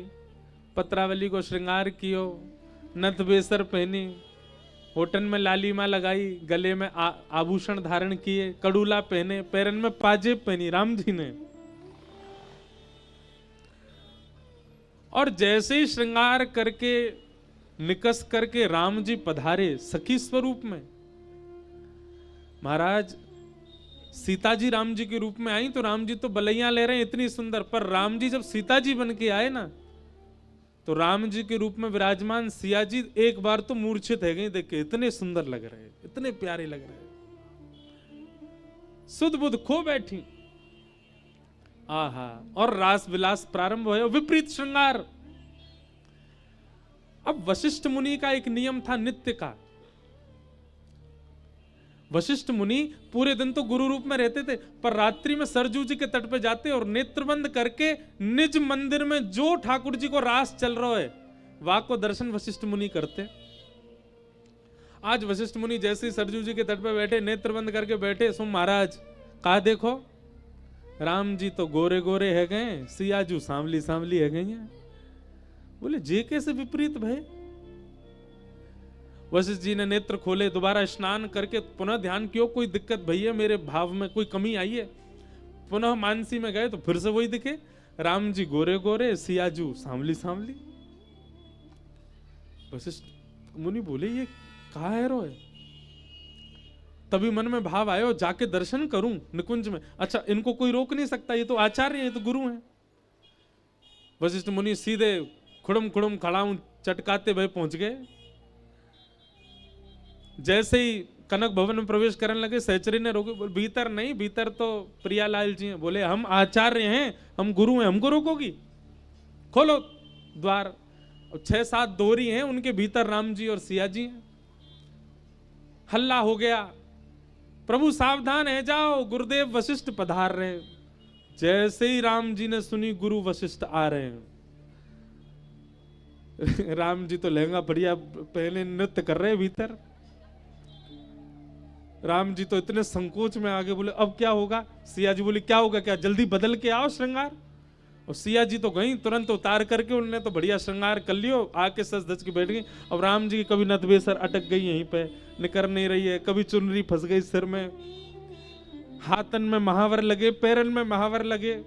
पत्रावली को श्रृंगार कियो, नथ बेसर पहनी, होठन में लालीमा लगाई, गले में आभूषण धारण किए, कड़ूला पहने, पैरन में पाजेब पहनी राम जी ने। और जैसे ही श्रृंगार करके निकस करके राम जी पधारे सखी स्वरूप में। महाराज, सीता जी राम जी के रूप में आई तो राम जी तो बलैया ले रहे हैं इतनी सुंदर, पर राम जी जब सीता जी बन के आए ना, तो राम जी के रूप में विराजमान सिया जी एक बार तो मूर्छित है गई, देख के इतने सुंदर लग रहे हैं, इतने प्यारे लग रहे हैं, सुध बुध खो बैठी। आहा, और रास विलास प्रारंभ हो, विपरीत श्रृंगार। अब वशिष्ठ मुनि का एक नियम था नित्य का। वशिष्ठ मुनि पूरे दिन तो गुरु रूप में रहते थे, पर रात्रि में सरजू जी के तट पे जाते और नेत्र बंद करके निज मंदिर में जो ठाकुर जी को रास चल रहा है वहां को दर्शन वशिष्ठ मुनि करते। आज वशिष्ठ मुनि जैसे ही सरजू जी के तट पे बैठे, नेत्र बंद करके बैठे, सुन महाराज कहा देखो राम जी तो गोरे गोरे है गए, सियाजू सांवली सांवली है गई है। बोले जे कैसे विपरीत भय। वशिष्ठ जी ने नेत्र खोले, दोबारा स्नान करके पुनः ध्यान किया, कोई दिक्कत भैया मेरे भाव में कोई कमी आई है। पुनः मानसी में गए तो फिर से वही दिखे, राम जी गोरे गोरे, सियाजू सांवली सांवली। वशिष्ठ मुनि बोले ये कहा है रोए। तभी मन में भाव आयो, जाके दर्शन करूं निकुंज में। अच्छा, इनको कोई रोक नहीं सकता, ये तो आचार्य, ये तो गुरु हैं। वशिष्ठ मुनि सीधे खुड़म खुड़म खड़ाऊं चटकाते भय पहुंच गए। जैसे ही कनक भवन में प्रवेश करने लगे, सहचरी ने रोके, भीतर नहीं, भीतर तो प्रियालाल जी हैं। बोले हम आचार्य हैं, हम गुरु हैं, हमको रोकोगी, खोलो द्वार। 6-7 दोहरी हैं, उनके भीतर राम जी और सिया जी हैं। हल्ला हो गया, प्रभु सावधान है, जाओ गुरुदेव वशिष्ठ पधार रहे। जैसे ही राम जी ने सुनी गुरु वशिष्ठ आ रहे हैं, राम जी तो लहंगा बढ़िया पहले नृत्य कर रहे भीतर। राम जी तो इतने संकोच में आगे, बोले अब क्या होगा। सिया जी बोली क्या होगा, क्या जल्दी बदल के आओ श्रृंगार। और सिया जी तो गई तुरंत उतार करके, उन्होंने तो बढ़िया श्रृंगार कर लियो, आके सच धज के बैठ गई। अब राम जी की कभी नथ बेसर अटक गई यहीं पे, निकर नहीं रही है, कभी चुनरी फंस गई सिर में, हाथन में महावर लगे, पैरन में महावर लगे।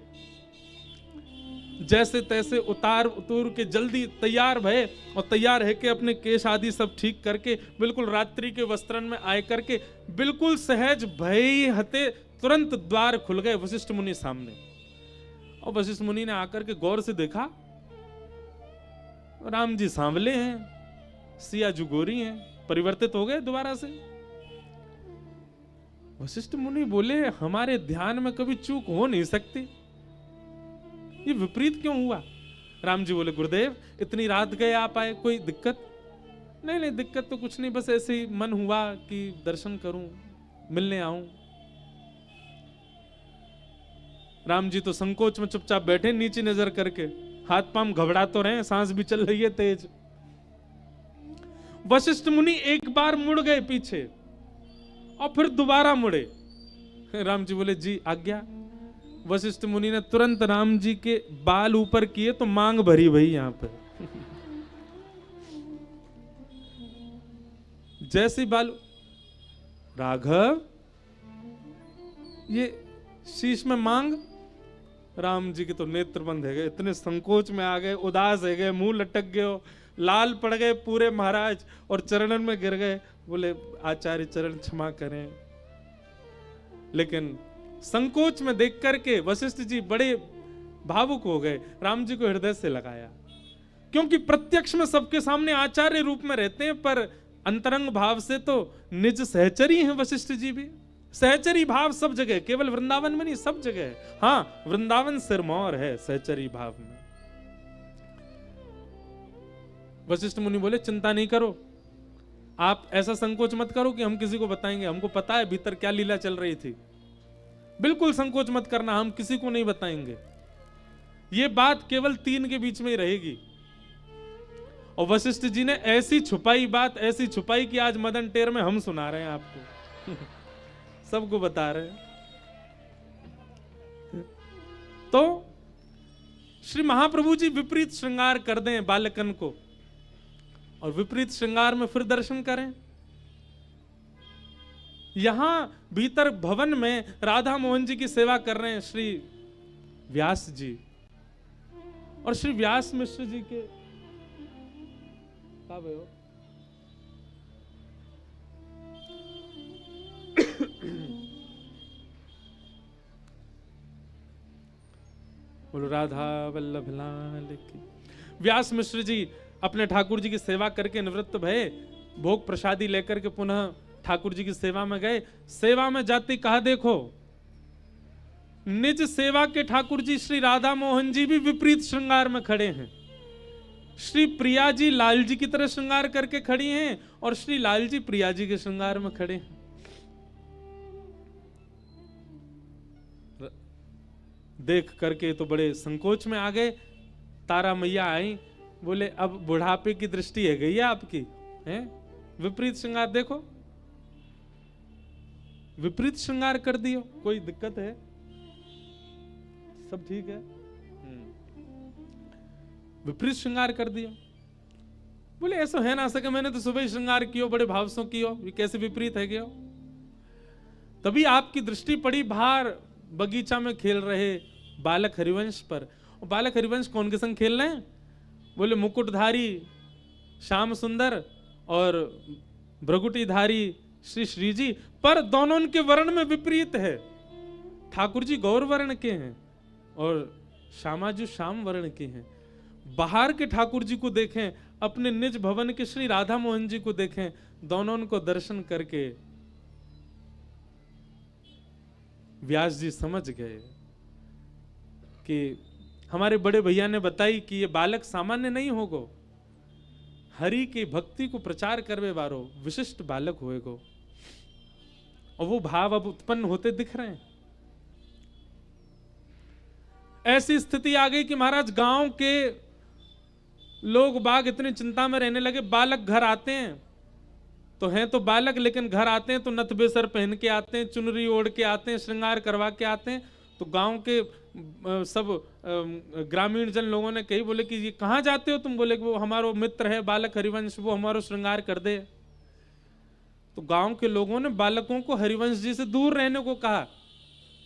जैसे तैसे उतार के जल्दी तैयार भये, और तैयार है कि अपने केश आदि सब ठीक करके बिल्कुल रात्रि के वस्त्रन में आए करके बिल्कुल सहज भय हते तुरंत द्वार खुल गए वशिष्ठ मुनि सामने। और वशिष्ठ मुनि ने आकर के गौर से देखा, राम जी सांवले हैं, सिया जी गोरी हैं, परिवर्तित हो गए दोबारा से। वशिष्ठ मुनि बोले हमारे ध्यान में कभी चूक हो नहीं सकती, ये विपरीत क्यों हुआ। राम जी बोले गुरुदेव इतनी रात गए आप आए, कोई दिक्कत? नहीं नहीं दिक्कत तो कुछ नहीं, बस ऐसे ही मन हुआ कि दर्शन करूं, मिलने आऊं। राम जी तो संकोच में चुपचाप बैठे, नीचे नजर करके, हाथ पांव घबरा तो रहे, सांस भी चल रही है तेज। वशिष्ठ मुनि एक बार मुड़ गए पीछे और फिर दोबारा मुड़े। राम जी बोले जी आज्ञा। वशिष्ठ मुनि ने तुरंत राम जी के बाल ऊपर किए तो मांग भरी भाई यहां पे। जैसे बाल, राघव ये शीश में मांग, राम जी के तो नेत्र बंद है गए, इतने संकोच में आ गए, उदास है गए, मुंह लटक गए, लाल पड़ गए पूरे महाराज और चरणन में गिर गए। बोले आचार्य चरण क्षमा करें। लेकिन संकोच में देख करके वशिष्ठ जी बड़े भावुक हो गए, राम जी को हृदय से लगाया, क्योंकि प्रत्यक्ष में सबके सामने आचार्य रूप में रहते हैं, पर अंतरंग भाव से तो निज सहचरी हैं वशिष्ठ जी भी। सहचरी भाव सब जगह, केवल वृंदावन में नहीं, सब जगह है। हाँ, वृंदावन सिरमौर है सहचरी भाव में। वशिष्ठ मुनि बोले चिंता नहीं करो, आप ऐसा संकोच मत करो कि हम किसी को बताएंगे, हमको पता है भीतर क्या लीला चल रही थी। बिल्कुल संकोच मत करना, हम किसी को नहीं बताएंगे, ये बात केवल 3 के बीच में ही रहेगी। और वशिष्ठ जी ने ऐसी छुपाई बात, ऐसी छुपाई कि आज मदन टेर में हम सुना रहे हैं आपको सबको बता रहे हैं। तो श्री महाप्रभु जी विपरीत श्रृंगार कर दें बालकन को, और विपरीत श्रृंगार में फिर दर्शन करें। यहां भीतर भवन में राधा मोहन जी की सेवा कर रहे हैं श्री व्यास जी, और श्री व्यास मिश्र जी के का भयो बोलो राधा वल्लभ लाल की। व्यास मिश्र जी अपने ठाकुर जी की सेवा करके निवृत्त भये, भोग प्रसादी लेकर के पुनः ठाकुर जी की सेवा में गए। सेवा में जाते कहा देखो, निज सेवा के ठाकुर जी श्री राधा मोहन जी भी विपरीत श्रृंगार में खड़े हैं। श्री प्रिया जी लाल जी की तरह श्रृंगार करके खड़ी हैं, और श्री लाल जी प्रिया जी के श्रृंगार में खड़े हैं। देख करके तो बड़े संकोच में आ गए। तारा मैया आई, बोले अब बुढ़ापे की दृष्टि है गई है आपकी, हैं? विपरीत श्रृंगार देखो, विपरीत श्रृंगार कर दियो, कोई दिक्कत है? सब ठीक है? विपरीत श्रृंगार कर दिया। बोले ऐसा है ना सके, मैंने तो सुबह श्रृंगार कियो, बड़े भाव से कियो, ये कैसे विपरीत है गयो? तभी आपकी दृष्टि पड़ी बाहर बगीचा में खेल रहे बालक हरिवंश पर। और बालक हरिवंश कौन के संग खेल रहे हैं? बोले मुकुटधारी श्याम सुंदर और भ्रगुटीधारी श्री श्री जी, पर दोनों उनके वर्ण में विपरीत है। ठाकुर जी गौर वर्ण के हैं और श्यामा जी श्याम वर्ण के हैं। बाहर के ठाकुर जी को देखें, अपने निज भवन के श्री राधा मोहन जी को देखें, दोनों उनको दर्शन करके व्यास जी समझ गए कि हमारे बड़े भैया ने बताई कि ये बालक सामान्य नहीं होगो, हरि की भक्ति को प्रचार करवे वारो विशिष्ट बालक होएगो। और वो भाव अब उत्पन्न होते दिख रहे हैं। ऐसी स्थिति आ गई कि महाराज गांव के लोग बाग इतनी चिंता में रहने लगे। बालक घर आते हैं तो हैं तो बालक, लेकिन घर आते हैं तो नथ बेसर पहन के आते हैं, चुनरी ओढ़ के आते हैं, श्रृंगार करवा के आते हैं। तो गांव के सब ग्रामीण जन लोगों ने कही, बोले कि ये कहाँ जाते हो तुम? बोले कि वो हमारो मित्र है बालक हरिवंश, वो हमारो श्रृंगार कर दे। तो गांव के लोगों ने बालकों को हरिवंश जी से दूर रहने को कहा।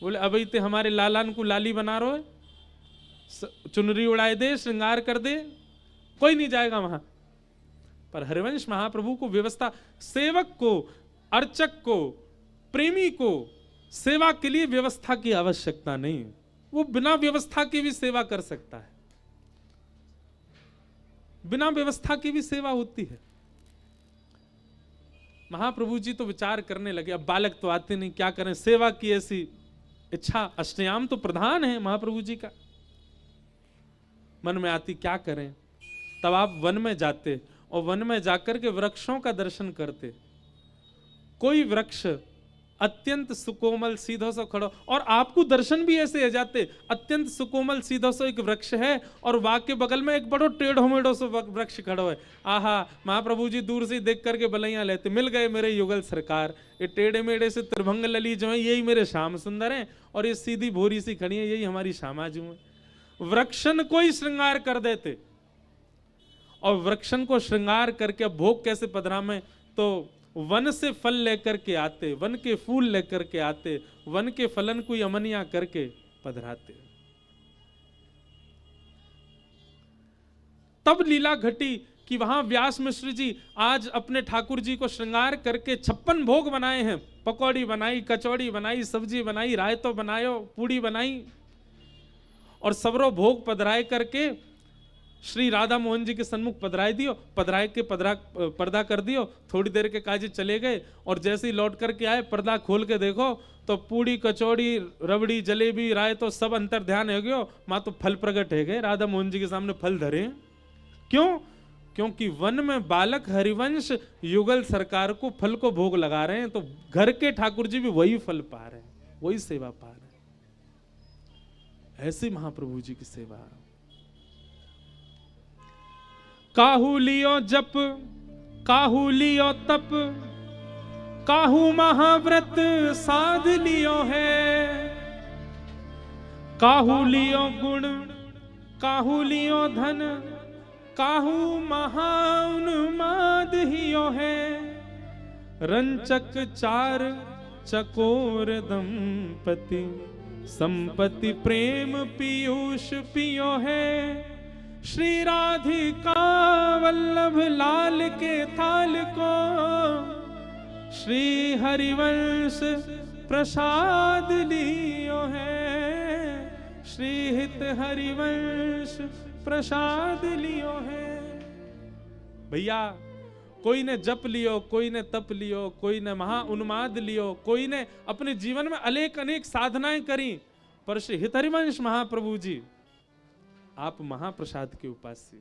बोले अब इतने हमारे लालान को लाली बना रहे, चुनरी उड़ाए दे, श्रृंगार कर दे, कोई नहीं जाएगा वहां। पर हरिवंश महाप्रभु को व्यवस्था, सेवक को, अर्चक को, प्रेमी को सेवा के लिए व्यवस्था की आवश्यकता नहीं है। वो बिना व्यवस्था की भी सेवा कर सकता है, बिना व्यवस्था की भी सेवा होती है। महाप्रभु जी तो विचार करने लगे, अब बालक तो आते नहीं, क्या करें? सेवा की ऐसी इच्छा, अष्टयाम तो प्रधान है महाप्रभु जी का, मन में आती क्या करें? तब आप वन में जाते और वन में जाकर के वृक्षों का दर्शन करते। कोई वृक्ष अत्यंत सुकोमल सीधो सो खड़ो, और आपको दर्शन भी ऐसे हो जाते। अत्यंत सुकोमल सीधो सो एक वृक्ष है और वाग के बगल में एक बड़ो टेढ़ो मेढ़ो सो वृक्ष खड़ो है। आहा, महाप्रभु जी दूर से देख करके बलैया लेते, मिल गए मेरे युगल सरकार। ये टेढ़े मेढ़े से त्रिभंग लली जो है यही मेरे श्याम सुंदर हैं, और ये सीधी भूरी सी खड़ी है यही हमारी श्यामाजू है। वृक्षन को ही श्रृंगार कर देते, और वृक्षन को श्रृंगार करके भोग कैसे पधरामे? तो वन से फल लेकर के आते, वन के फूल लेकर के आते, वन के फलन को अमनिया करके पधराते। तब लीला घटी कि वहां व्यास मिश्र जी आज अपने ठाकुर जी को श्रृंगार करके 56 भोग बनाए हैं। पकौड़ी बनाई, कचौड़ी बनाई, सब्जी बनाई, रायतो बनायो, पूड़ी बनाई और सबरो भोग पधराए करके श्री राधा मोहन जी के सन्मुख पधराए दियो, पधराए के पर्दा कर दियो। थोड़ी देर के काजी चले गए और जैसे ही लौट करके आए पर्दा खोल के देखो तो पूड़ी, कचौड़ी, रबड़ी, जलेबी, रायतो सब अंतर ध्यान हो गयो। मां तो फल प्रकट है गए, राधा मोहन जी के सामने फल धरे। क्यों? क्योंकि वन में बालक हरिवंश युगल सरकार को फल को भोग लगा रहे हैं, तो घर के ठाकुर जी भी वही फल पा रहे हैं, वही सेवा पा रहे हैं। ऐसी महाप्रभु जी की सेवा। काहू लियो जप, काहू लियो तप, काहू महाव्रत साध लियो है, काहू लियो गुण, काहू लियो धन, काहू महाउन्माद हियो है, रंचक चार चकोर दंपति, संपत्ति प्रेम पीयूष पियो है, श्री राधिका वल्लभ लाल के थाल को, श्री हरिवंश प्रसाद लियो है, श्री हित हरिवंश प्रसाद लियो है। भैया कोई ने जप लियो, कोई ने तप लियो, कोई ने महा उन्माद लियो, कोई ने अपने जीवन में अनेक अनेक साधनाएं करी, पर श्री हित हरिवंश महाप्रभु जी आप महाप्रसाद के उपास्य।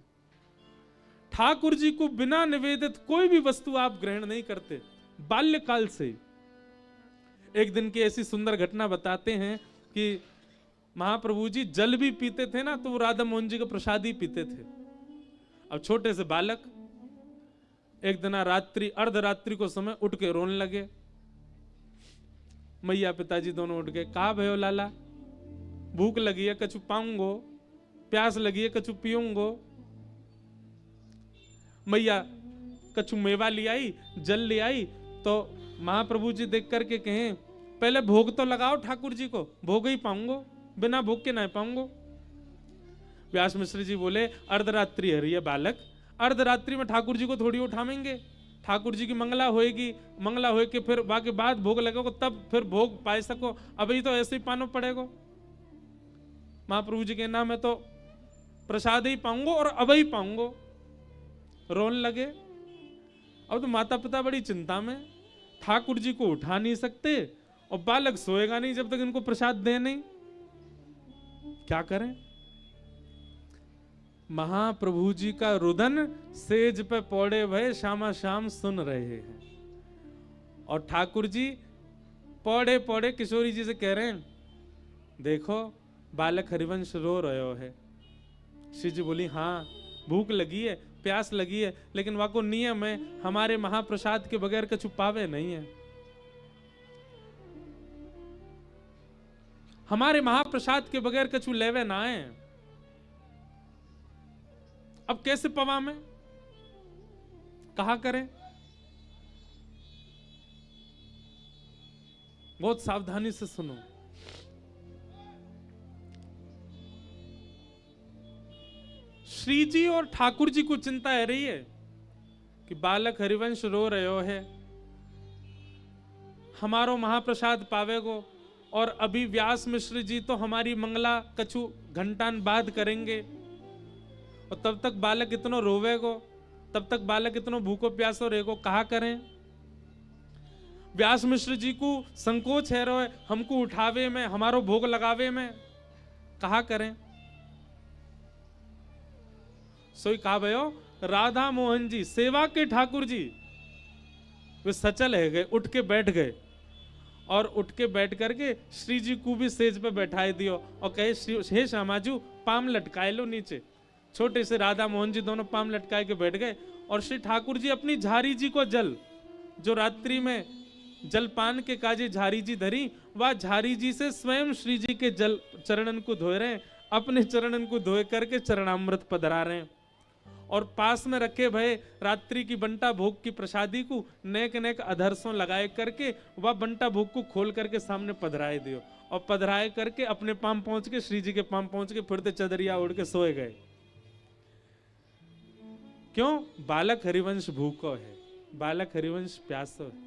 ठाकुर जी को बिना निवेदित कोई भी वस्तु आप ग्रहण नहीं करते बाल्यकाल से। एक दिन की ऐसी सुंदर घटना बताते हैं कि महाप्रभु जी जल भी पीते थे ना, तो वो राधा मोहन जी का प्रसाद ही पीते थे। अब छोटे से बालक एक दिन रात्रि अर्धरात्रि को समय उठ के रोने लगे। मैया पिताजी दोनों उठ गए। कहा भयो लाला, भूख लगी है कछु पाऊंगो, प्यास लगी है कछु पीऊंगो। मैया कछु मेवा ले आई, जल ले आई, तो महाप्रभु जी देख करके कहें पहले भोग तो लगाओ ठाकुर जी को, भोग ही पाऊंगो, बिना भोग के ना पाऊंगो। व्यास मिश्र जी बोले अर्धरात्रि है रही बालक, अर्धरात्रि में ठाकुर जी को थोड़ी उठावेंगे, ठाकुर जी की मंगला होएगी, मंगला होए के फिर बाकी बाद भोग लगेगा, तब फिर भोग पाए सको, अभी तो ऐसे ही पानो पड़ेगा। महाप्रभु जी के नाम में तो प्रसाद ही पाऊंगो और अब ही पाऊंगो। रोने लगे। अब तो माता पिता बड़ी चिंता में, ठाकुर जी को उठा नहीं सकते और बालक सोएगा नहीं जब तक इनको प्रसाद दे नहीं। क्या करें? महाप्रभु जी का रुदन सेज पे पौड़े भय शामा शाम सुन रहे हैं, और ठाकुर जी पौड़े पौड़े किशोरी जी से कह रहे हैं देखो बालक हरिवंश रो रहे है। श्री जी बोली हाँ भूख लगी है, प्यास लगी है, लेकिन वाको नियम है हमारे महाप्रसाद के बगैर कछु पावे नहीं है। हमारे महाप्रसाद के बगैर कछु लेवे ना है। अब कैसे पवा में, कहा करें? बहुत सावधानी से सुनो। श्री जी और ठाकुर जी को चिंता है रही है कि बालक हरिवंश रो रहे है, हमारो महाप्रसाद पावेगो, और अभी व्यास मिश्र जी तो हमारी मंगला कछु घंटान बाद करेंगे, और तब तक बालक इतनो रोवेगो, तब तक बालक इतनो भूखो प्यासो रहेगो। कहा करें? व्यास मिश्र जी को संकोच है रो हमको उठावे में, हमारो भोग लगावे में। कहा करें? सोई कहा भयो राधा मोहन जी सेवा के ठाकुर जी वे सचल है गए, उठ के बैठ गए, और उठ के बैठ करके श्री जी को भी सेज पे बैठाए दियो और कहे हे श्यामाजू पाम लटकाए लो नीचे। छोटे से राधा मोहन जी दोनों पाम लटकाए के बैठ गए, और श्री ठाकुर जी अपनी झारी जी को जल, जो रात्रि में जलपान के काजे झारी जी धरी, वह झारी जी से स्वयं श्री जी के जल चरणन को धोए रहे, अपने चरणन को धोए करके चरणामृत पधरा रहे हैं। और पास में रखे भय रात्रि की बंटा भोग की प्रसादी को नेक नेक अधरसों लगाए करके वह बंटा भोग को खोल करके सामने पधराए दियो, और पधराए करके अपने पाम पहुंच के श्री जी के पाम पहुंच के फिर से चदरिया उड़ के सोए गए। क्यों? बालक हरिवंश भूखो है, बालक हरिवंश प्यासो है।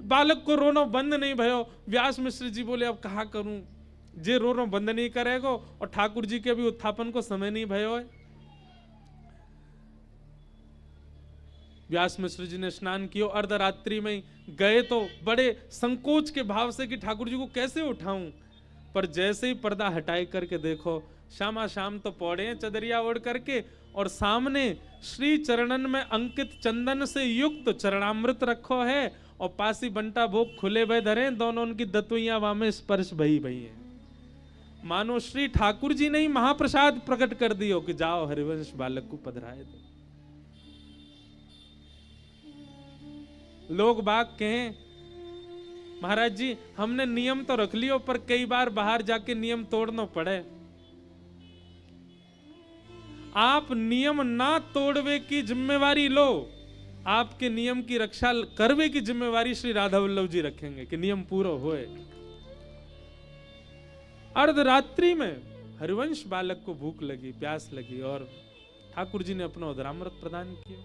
बालक को रोना बंद नहीं भयो। व्यास मिश्र जी बोले अब कहा करूं, जे रोना बंद नहीं करेगो और ठाकुर जी के भी उत्थापन को समय नहीं भयो है। व्यास मिश्र जी ने स्नान किया, अर्धरात्रि में गए तो बड़े संकोच के भाव से कि ठाकुर जी को कैसे उठाऊं, पर जैसे ही पर्दा हटाई करके देखो, श्यामा शाम तो पौड़े हैं चदरिया ओढ़ करके, और सामने श्री चरणन में अंकित चंदन से युक्त चरणामृत रखो है, और पासी बंटा भोग खुले भय धरे, दोनों उनकी दतुइयां वामे स्पर्श भई भई है। मानो श्री ठाकुर जी ने ही महाप्रसाद प्रकट कर दियो कि जाओ हरिवंश बालक को पधराए दो। लोग बाग कहें महाराज जी हमने नियम तो रख लियो, पर कई बार बाहर जाके नियम तोड़ना पड़े। आप नियम ना तोड़वे की जिम्मेवारी लो, आपके नियम की रक्षा करवे की जिम्मेवारी श्री राधा वल्लभ जी रखेंगे कि नियम पूरा होए। अर्धरात्रि में हरिवंश बालक को भूख लगी, प्यास लगी, और ठाकुर जी ने अपना उदरामृत प्रदान किया।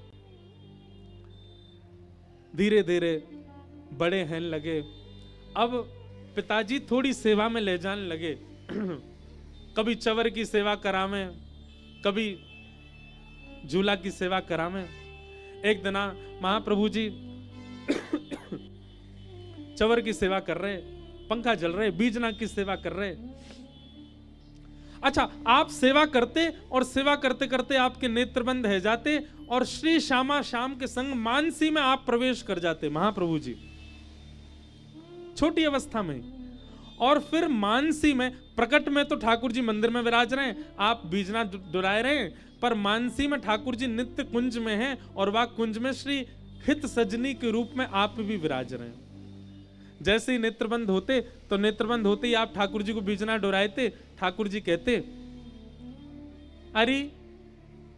धीरे धीरे बड़े हैं लगे, अब पिताजी थोड़ी सेवा में ले जाने लगे। कभी चवर की सेवा करावे, कभी झूला की सेवा करावे। एक दिन महाप्रभु जी चवर की सेवा कर रहे, पंखा जल रहे, बीजना की सेवा कर रहे। अच्छा, आप सेवा करते और सेवा करते करते आपके नेत्रबंद है जाते, और श्री श्यामा शाम के संग मानसी में आप प्रवेश कर जाते महाप्रभु जी, छोटी अवस्था में। और फिर मानसी में, प्रकट में तो ठाकुर जी मंदिर में विराज रहे हैं, आप बीजना डुराए रहे हैं, पर मानसी में ठाकुर जी नित्य कुंज में हैं, और वह कुंज में श्री हित सजनी के रूप में आप भी विराज रहे हैं। जैसे ही नेत्रबंद होते, तो नेत्रबंद होते ही आप ठाकुर जी को बीजना डुराते, ठाकुर जी कहते अरे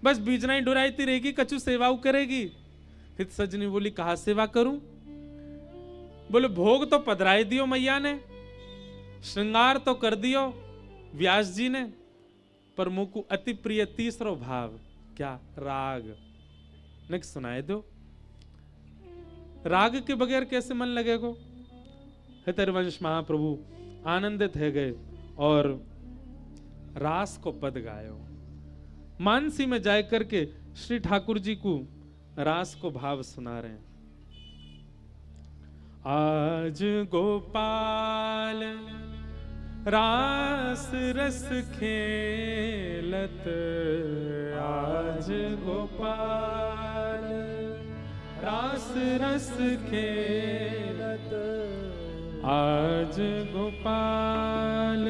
बस बीजना ही डुराती रहेगी, कछु सेवाऊ करेगी। हित सजनी बोली कहा सेवा करूं? बोले भोग तो पधराई दियो मैया ने, श्रृंगार तो कर दियो व्यास जी ने, पर मुझको अति प्रिय तीसरो भाव क्या? राग ने सुनाए दो। राग के बगैर कैसे मन लगेगा? हरिवंश महाप्रभु आनंदित है गए और रास को पद गायो। मानसी में जाए करके श्री ठाकुर जी को रास को भाव सुना रहे हैं। आज गोपाल रास रस खेलत, आज गोपाल रास रस खेलत, आज गोपाल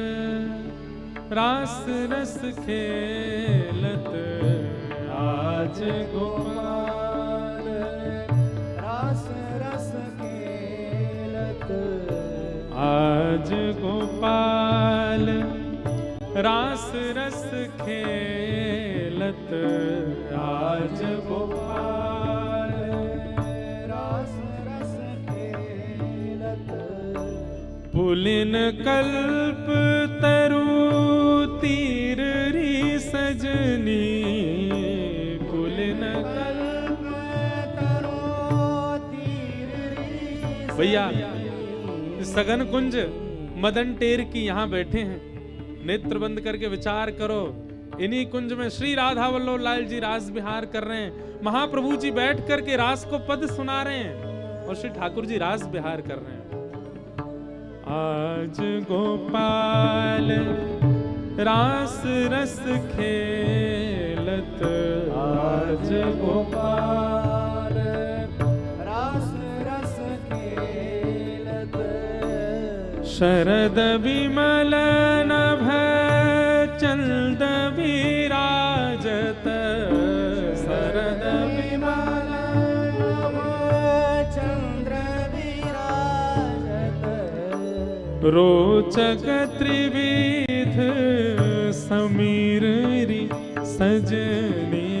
रास रस खेलत, आज गोपाल रास रस खेलत, आज गोपाल रास रस खेलत, आज गोपाल रास रस खेलत, पुलिन कल्प तरु तीर री सजनी, पुलिन कल्प तरु तीर री। भैया सगन कुंज मदन टेर की यहाँ बैठे हैं, नेत्र बंद करके विचार करो, इन्हीं कुंज में श्री राधा वल्लभ लाल जी रास विहार कर रहे हैं। महाप्रभु जी बैठ करके रास को पद सुना रहे हैं और श्री ठाकुर जी रास विहार कर रहे हैं। आज गोपाल रास रस खेलत, आज गोपाल रास रस खेलत, शरद विमल नभ चंद विराजत, शरद विमल नभ चंद्र विराजत, रोचक त्रिविध समीर री सजनी,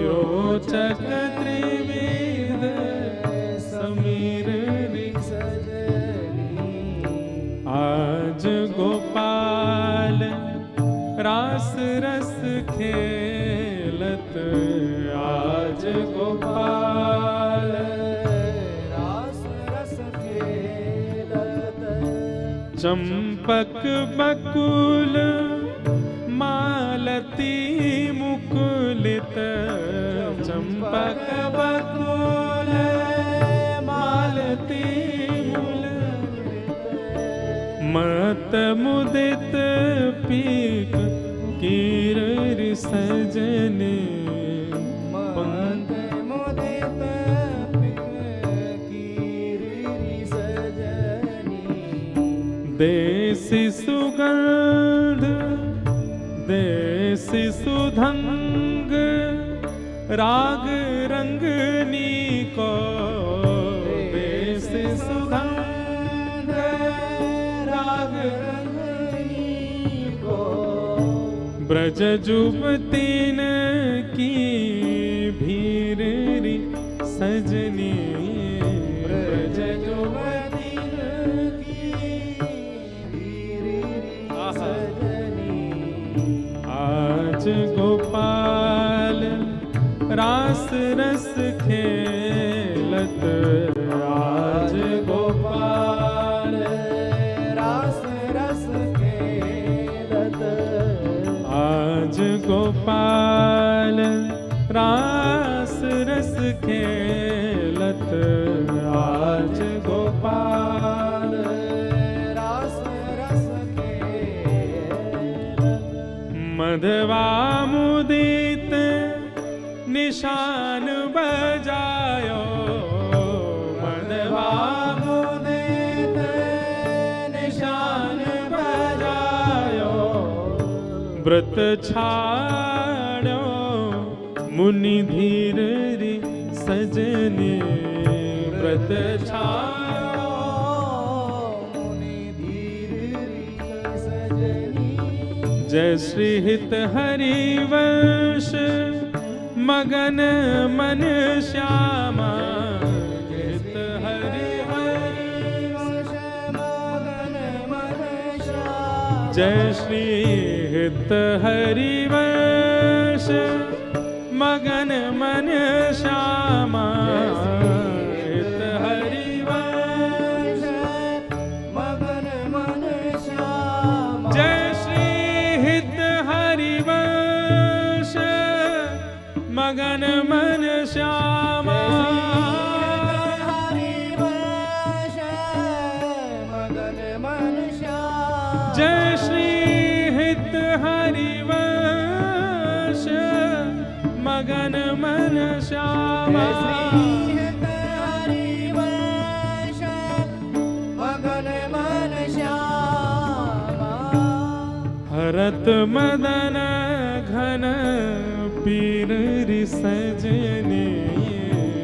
रोचक त्रिविध समीर री सजनी, आज गोपाल रास रस खेल चंपक बकुल मालती मुकुलित, चंपक बकुल मालती मत मुदित पीक कीररि सजने, मत मुदित पीक कीररि सजनी। देसी सुगंध देसी सुधंग राग रंगनी को, देसी सुधंग राग रंगनी को, ब्रज जुबतीन की भीररी सजनी, ब्रज जुबतीन की भीररि सजनी। आज गोपाल रास रस खेलत, आज गोपाल रास रस खेलत, आज गोपाल रास रस खेलत, आज गोपाल रास रस खेलत। मधवा मुदित निशान बजायो, मधवा मुदित निशान बजायो, व्रत छाड़ो मुनि धीररि सजने, व्रत छाड़ो मुनि धीररि सजनी। जय श्री हित हरिवंश मगन मन श्यामा, हित हरिवंश मगन मन श्यामा। जय श्री हित हरिवंश मगन मन श्यामा, हित हरिवंश मगन मन श्यामा। जय श्री हित हरिवंश मगन मन श्यामा, हरिवंश मगन मन श्यामा। जय श्री हित हरिवंश मगन मन श्यामा। हित हरिवंश मगन मन श्यामा। हरत मदन घन पीररि सजने,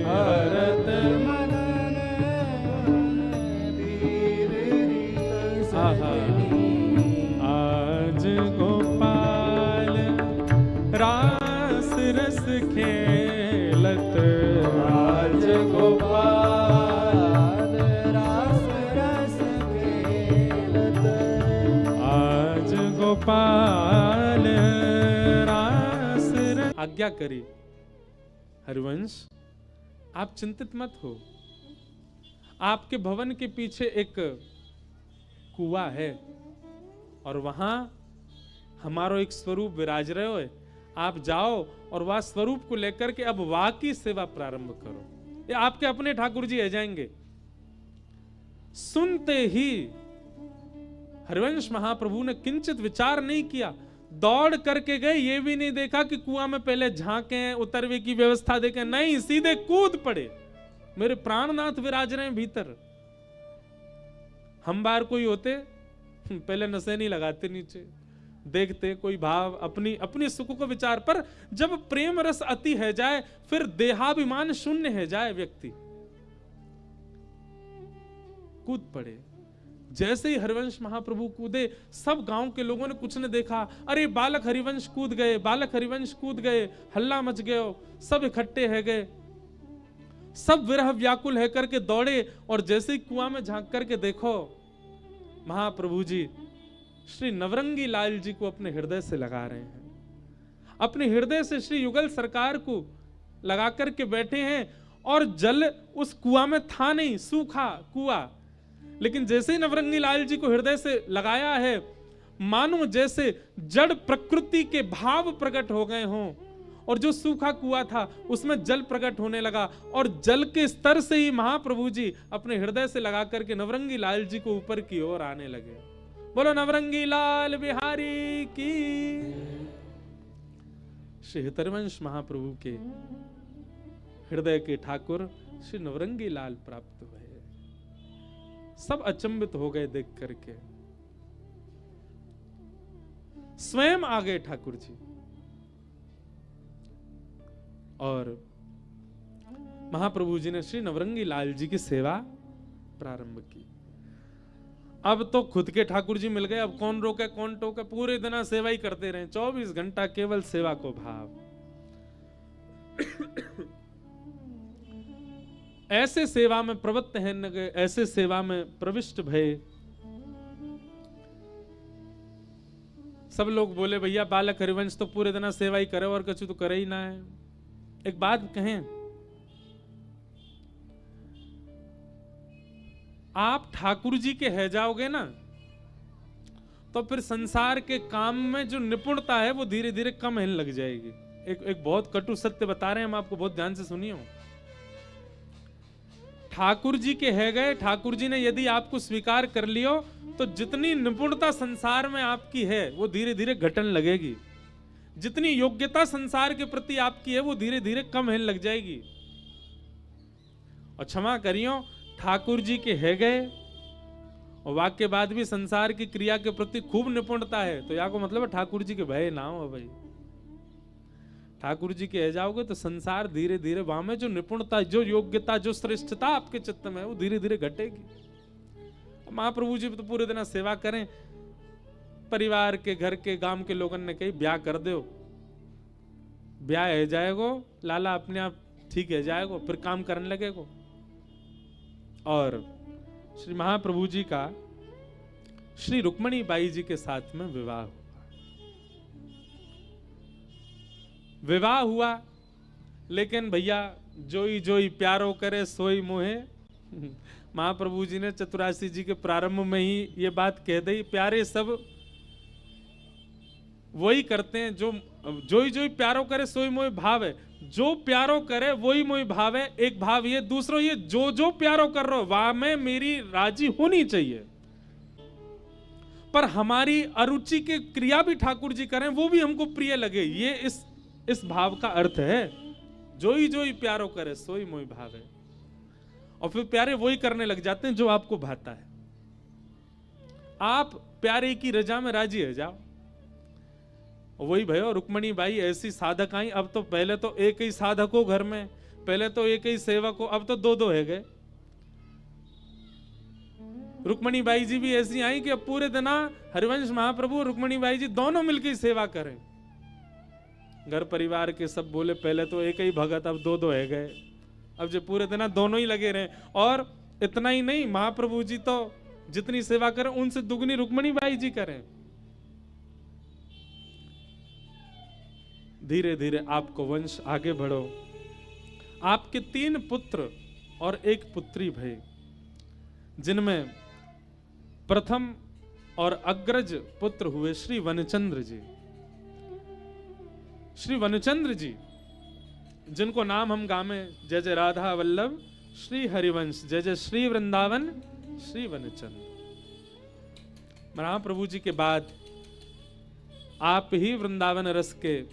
हरत मदन पीररि सजनी। आज गोपाल रास रस खेलत, आज गोपाल रास रस खेलत। आज गोपाल रास रस। आज्ञा करी हरिवंश, आप चिंतित मत हो, आपके भवन के पीछे एक कुआं है और वहां हमारो एक स्वरूप विराज रहे हो। आप जाओ और वह स्वरूप को लेकर के अब वाह की सेवा प्रारंभ करो, ये आपके अपने ठाकुर जी आ जाएंगे। सुनते ही हरिवंश महाप्रभु ने किंचित विचार नहीं किया, दौड़ करके गए, ये भी नहीं देखा कि कुआं में पहले झांके उतरवे की व्यवस्था देखें, नहीं, सीधे कूद पड़े। मेरे प्राणनाथ विराज रहे हैं भीतर। हम बार कोई होते पहले नशे नहीं लगाते, नीचे देखते कोई भाव अपनी सुख को विचार, पर जब प्रेम रस अति है जाए फिर देहाभिमान शून्य है जाए व्यक्ति, कूद पड़े। जैसे ही हरिवंश महाप्रभु कूदे, सब गांव के लोगों ने कुछ ने देखा, अरे बालक हरिवंश कूद गए, बालक हरिवंश कूद गए, हल्ला मच गया, सब इकट्ठे है गए, सब विरह व्याकुल है करके दौड़े। और जैसे ही कुआं में झांक करके देखो, महाप्रभु जी श्री नवरंगी लाल जी को अपने हृदय से लगा रहे हैं, अपने हृदय से श्री युगल सरकार को लगा करके बैठे हैं। और जल उस कुआं में था नहीं, सूखा कुआं, लेकिन जैसे ही नवरंगी लाल जी को हृदय से लगाया है, मानो जैसे जड़ प्रकृति के भाव प्रकट हो गए हों, और जो सूखा कुआं था उसमें जल प्रकट होने लगा, और जल के स्तर से ही महाप्रभु जी अपने हृदय से लगा करके नवरंगी लाल जी को ऊपर की ओर आने लगे। बोलो नवरंगी लाल बिहारी की। श्री हितरवंश महाप्रभु के हृदय के ठाकुर श्री नवरंगी लाल प्राप्त हुए। सब अचंभित हो गए देख करके। स्वयं आ गए ठाकुर जी और महाप्रभु जी ने श्री नवरंगी लाल जी की सेवा प्रारंभ की। अब तो खुद के ठाकुर जी मिल गए, अब कौन रोके कौन टोके, पूरे दिन सेवा ही करते रहे, 24 घंटा केवल सेवा को भाव। ऐसे सेवा में प्रवृत्त है न गए, ऐसे सेवा में प्रविष्ट भय। सब लोग बोले भैया बालक हरिवंश तो पूरे दिन सेवा ही करे और कछु तो करे ही ना है। एक बात कहें, आप ठाकुर जी के है जाओगे ना तो फिर संसार के काम में जो निपुणता है वो धीरे धीरे कम होने लग जाएगी। एक बहुत कटु सत्य बता रहे हैं हम आपको, बहुत ध्यान से सुनिए। ठाकुर जी के है गए, ठाकुर जी ने यदि आपको स्वीकार कर लियो तो जितनी निपुणता संसार में आपकी है वो धीरे धीरे घटने लगेगी। जितनी योग्यता संसार के प्रति आपकी है वो धीरे धीरे कम होने लग जाएगी। और क्षमा करियो, ठाकुर जी के है गए और वाक्य के बाद भी संसार की क्रिया के प्रति खूब निपुणता है, तो या को मतलब है ठाकुर जी के भय ना हो भाई। ठाकुर जी के है जाओगे तो संसार धीरे धीरे वहां में जो निपुणता, जो योग्यता, जो श्रेष्ठता आपके चित्त में है वो धीरे धीरे घटेगी। महाप्रभु जी तो पूरे दिन सेवा करें, परिवार के, घर के, गांव के लोगों ने कही ब्याह कर दो, ब्याह है जाएगो, लाला अपने आप ठीक है जाएगो, फिर काम करने लगेगो। और श्री महाप्रभु जी का श्री रुक्मणी बाई जी के साथ में विवाह हुआ। विवाह हुआ, लेकिन भैया जोई जोई प्यारो करे सोई मोहे। महाप्रभु जी ने चतुरासी जी के प्रारंभ में ही ये बात कह दी, प्यारे सब वही करते हैं जो जोई जोई प्यारो करे सोई मोहि भाव है। जो प्यारो करे वही मोहि भाव है, एक भाव ये। दूसरा ये जो जो प्यारो कर रहे हो वहां में मेरी राजी होनी चाहिए, पर हमारी अरुचि के क्रिया भी ठाकुर जी करें वो भी हमको प्रिय लगे, ये इस भाव का अर्थ है। जोई जोई प्यारो करे सोई मोहि भाव है। और फिर प्यारे वही करने लग जाते हैं जो आपको भाता है। आप प्यारे की रजा में राजी है जाओ। वही भयो रुक्मणी बाई ऐसी साधक आई। अब तो पहले तो एक ही साधक हो घर में, पहले तो एक ही सेवक हो, अब तो दो दो है गए। रुक्मणी बाई जी भी ऐसी आई कि अब पूरे दिन हरिवंश महाप्रभु रुक्मणी बाई जी दोनों मिलकर सेवा करें। घर परिवार के सब बोले पहले तो एक ही भगत, अब दो दो है गए। अब जो पूरे दिन दोनों ही लगे रहे। और इतना ही नहीं, महाप्रभु जी तो जितनी सेवा करें उनसे दुगनी रुक्मणी बाई जी करें। धीरे धीरे आपको वंश आगे बढ़ो। आपके 3 पुत्र और 1 पुत्री भई, जिनमें प्रथम और अग्रज पुत्र हुए श्री वनचंद्र जी। श्री वनचंद्र जी जिनको नाम हम गामे, जय जय राधा वल्लभ श्री हरिवंश, जय जय श्री वृंदावन श्री वनचंद्र। महाप्रभु जी के बाद आप ही वृंदावन रस के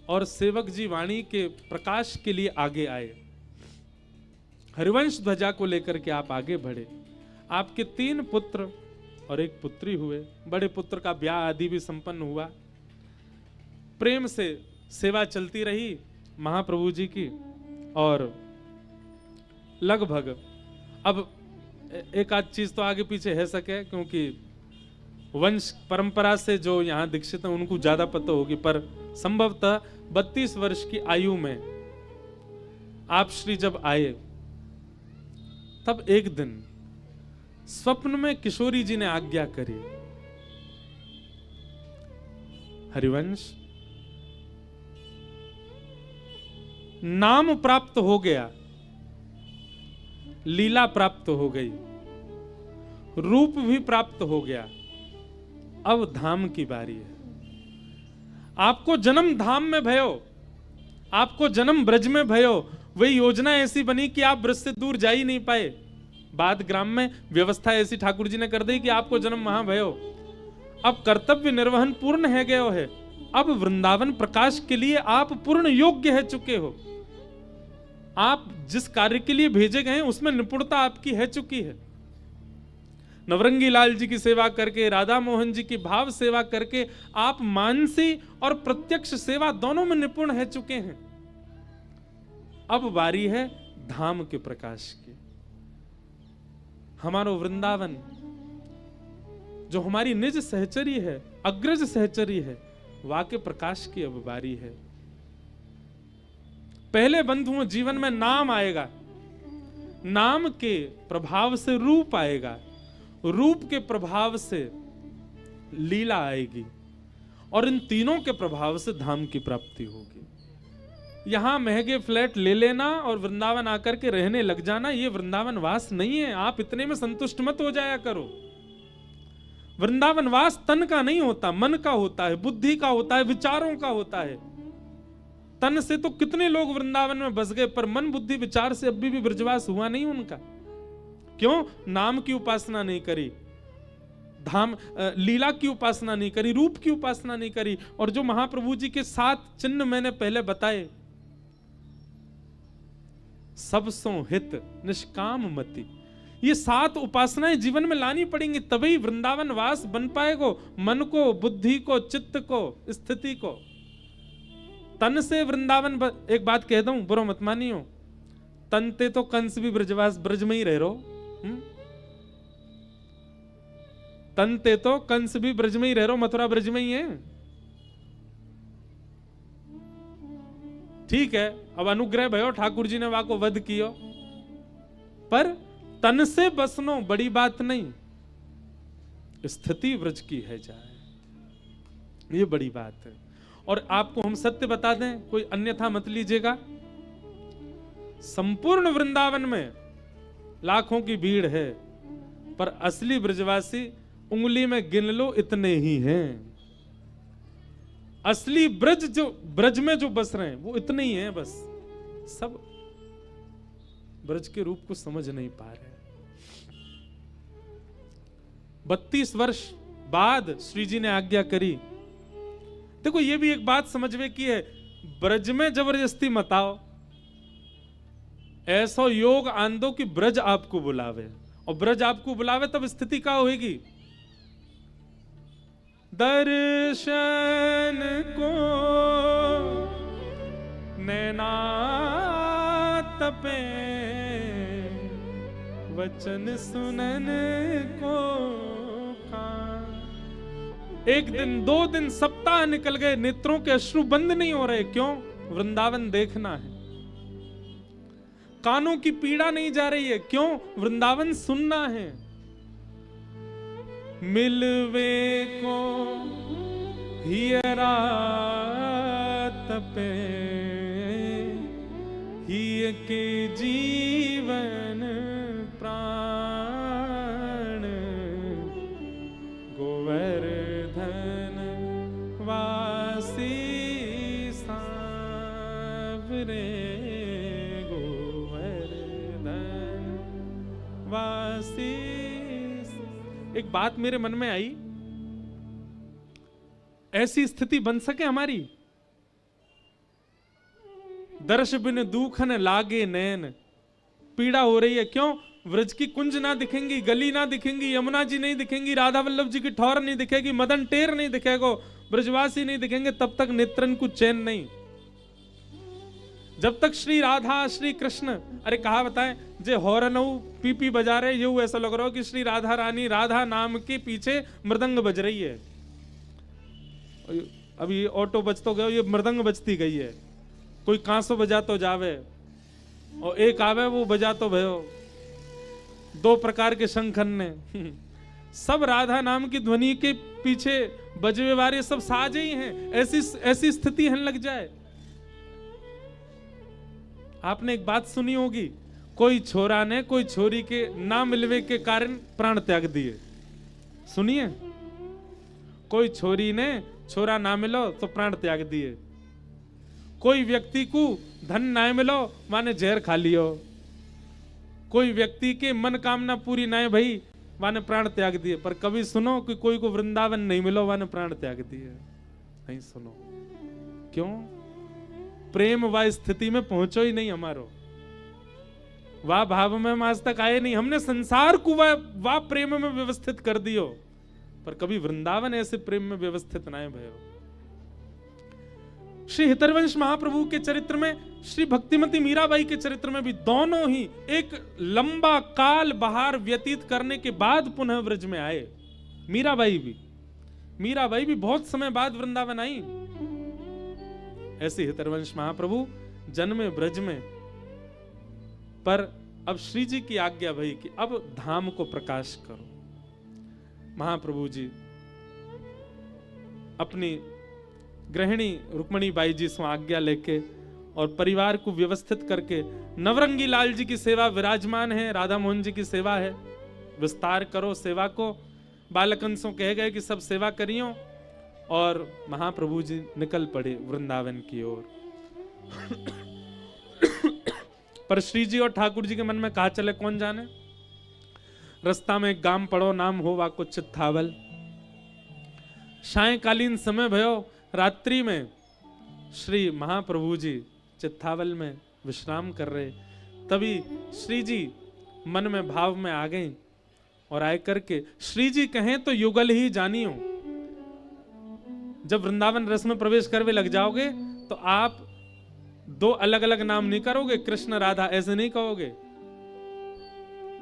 और सेवक जी वाणी के प्रकाश के लिए आगे आए। हरिवंश ध्वजा को लेकर के आप आगे बढ़े। आपके 3 पुत्र और 1 पुत्री हुए। बड़े पुत्र का ब्याह आदि भी संपन्न हुआ। प्रेम से सेवा चलती रही महाप्रभु जी की। और लगभग अब एक आध चीज तो आगे पीछे है सके, क्योंकि वंश परंपरा से जो यहाँ दीक्षित हैं उनको ज्यादा पता होगी, पर संभवतः 32 वर्ष की आयु में आप श्री जब आए, तब एक दिन स्वप्न में किशोरी जी ने आज्ञा करी, हरिवंश नाम प्राप्त हो गया, लीला प्राप्त हो गई, रूप भी प्राप्त हो गया, अब धाम की बारी है। आपको जन्म धाम में भयो, आपको जन्म ब्रज में भयो, वही योजना ऐसी बनी कि आप ब्रज से दूर जा ही नहीं पाए। बाद ग्राम में व्यवस्था ऐसी ठाकुर जी ने कर दी कि आपको जन्म वहां भयो। अब कर्तव्य निर्वहन पूर्ण है गयो है, अब वृंदावन प्रकाश के लिए आप पूर्ण योग्य है चुके हो। आप जिस कार्य के लिए भेजे गए हैं उसमें निपुणता आपकी है चुकी है। नवरंगी लाल जी की सेवा करके, राधा मोहन जी की भाव सेवा करके आप मानसी और प्रत्यक्ष सेवा दोनों में निपुण है चुके हैं। अब बारी है धाम के प्रकाश की। हमारो वृंदावन जो हमारी निज सहचरी है, अग्रज सहचरी है, वाके प्रकाश की अब बारी है। पहले बंधुओं जीवन में नाम आएगा, नाम के प्रभाव से रूप आएगा, रूप के प्रभाव से लीला आएगी, और इन तीनों के प्रभाव से धाम की प्राप्ति होगी। यहां महंगे फ्लैट ले लेना और वृंदावन आकर के रहने लग जाना, ये वृंदावन वास नहीं है। आप इतने में संतुष्ट मत हो जाया करो। वृंदावन वास तन का नहीं होता, मन का होता है, बुद्धि का होता है, विचारों का होता है। तन से तो कितने लोग वृंदावन में बस गए, पर मन बुद्धि विचार से अभी भी ब्रजवास हुआ नहीं उनका। क्यों? नाम की उपासना नहीं करी, धाम लीला की उपासना नहीं करी, रूप की उपासना नहीं करी। और जो महाप्रभु जी के 7 चिन्ह मैंने पहले बताए, सब सो हित निष्काम मति, ये 7 उपासनाएं जीवन में लानी पड़ेंगी, तभी वृंदावन वास बन पाएगा। मन को, बुद्धि को, चित्त को, स्थिति को। तन से वृंदावन एक बात कह दूं, बुरा मत मानियो, तन ते तो कंस भी ब्रजवास ब्रज में ही रह रो। तन ते तो कंस भी ब्रज में ही रह रो, मथुरा ब्रज में ही है। ठीक है, अब अनुग्रह भयो, ठाकुर जी ने वहां को वध कियो, पर तन से बसनो बड़ी बात नहीं, स्थिति व्रज की है जाए, ये बड़ी बात है। और आपको हम सत्य बता दें, कोई अन्यथा मत लीजिएगा। संपूर्ण वृंदावन में लाखों की भीड़ है, पर असली ब्रजवासी उंगली में गिन लो इतने ही हैं। असली ब्रज में जो बस रहे हैं वो इतने ही हैं बस। सब ब्रज के रूप को समझ नहीं पा रहे। 32 वर्ष बाद श्री जी ने आज्ञा करी। देखो ये भी एक बात समझ में की है, ब्रज में जबरदस्ती मत आओ, ऐसा योग आन दो कि ब्रज आपको बुलावे, और ब्रज आपको बुलावे तब स्थिति क्या होगी। दर्शन को नैना तपे, वचन सुनन को कान। एक दिन, 2 दिन, सप्ताह निकल गए, नेत्रों के अश्रु बंद नहीं हो रहे। क्यों? वृंदावन देखना है। कानों की पीड़ा नहीं जा रही है। क्यों? वृंदावन सुनना है। मिलवे को हियरा तपे, हिय के जीवन प्राण, गोवर्धन वासी सांवरे, वासी। एक बात मेरे मन में आई, ऐसी स्थिति बन सके हमारी, दर्श बिन दूखन लागे नैन, पीड़ा हो रही है। क्यों? व्रज की कुंज ना दिखेंगी, गली ना दिखेंगी, यमुना जी नहीं दिखेंगी, राधा वल्लभ जी की ठौर नहीं दिखेगी, मदन टेर नहीं दिखेगा, ब्रजवासी नहीं दिखेंगे, तब तक नेत्रन को चैन नहीं। जब तक श्री राधा श्री कृष्ण, अरे कहा बताएं, जे हॉर्न पीपी बजा रहे, ये ऐसा लग रहा हो कि श्री राधा रानी राधा नाम के पीछे मृदंग बज रही है। अभी ऑटो बज तो गया, ये मृदंग बजती गई है। कोई कांसो बजा तो जावे, और एक आवे वो बजा तो भयो। 2 प्रकार के शंखन ने सब राधा नाम की ध्वनि के पीछे बजवे वाले सब साजे ही हैं। ऐसी स्थिति है लग जाए। आपने एक बात सुनी होगी, कोई छोरा ने कोई छोरी के ना मिलवे के कारण प्राण त्याग दिए। सुनिए, कोई छोरी ने छोरा ना मिलो तो प्राण त्याग दिए। कोई व्यक्ति को धन ना मिलो माने जहर खा लियो। कोई व्यक्ति के मन कामना पूरी ना भई वाने प्राण त्याग दिए। पर कभी सुनो कि कोई को वृंदावन नहीं मिलो वाने प्राण त्याग दिए? नहीं सुनो। क्यों? प्रेम व स्थिति में पहुंचो ही नहीं हमारो, वाह भाव में हम आज तक आए नहीं। हमने संसार को वाह प्रेम में व्यवस्थित कर दियो, पर कभी वृंदावन ऐसे प्रेम में व्यवस्थित ना भयो। श्री हितरवंश महाप्रभु के चरित्र में, श्री भक्तिमती मीराबाई के चरित्र में भी दोनों ही एक लंबा काल बाहर व्यतीत करने के बाद पुनः व्रज में आए। मीराबाई भी बहुत समय बाद वृंदावन आई। ऐसे हितरवंश महाप्रभु जन्मे ब्रज में, पर अब श्री जी की आज्ञा भई कि अब धाम को प्रकाश करो। महाप्रभु जी अपनी गृहिणी रुक्मणी बाई जी से आज्ञा लेके और परिवार को व्यवस्थित करके, नवरंगी लाल जी की सेवा विराजमान है, राधा मोहन जी की सेवा है, विस्तार करो सेवा को। बालकंसों कह गए कि सब सेवा करियो, और महाप्रभु जी निकल पड़े वृंदावन की ओर। पर श्री जी और ठाकुर जी के मन में कहा चले कौन जाने। रास्ता में एक गांव पड़ो, नाम हो वाको चित्थावल। सायकालीन समय भयो, रात्रि में श्री महाप्रभु जी चित्थावल में विश्राम कर रहे। तभी श्री जी मन में भाव में आ गए और आए करके श्री जी कहें तो युगल ही जानियो। जब वृंदावन रस में प्रवेश करवे लग जाओगे तो आप दो अलग अलग नाम नहीं करोगे, कृष्ण राधा ऐसे नहीं कहोगे।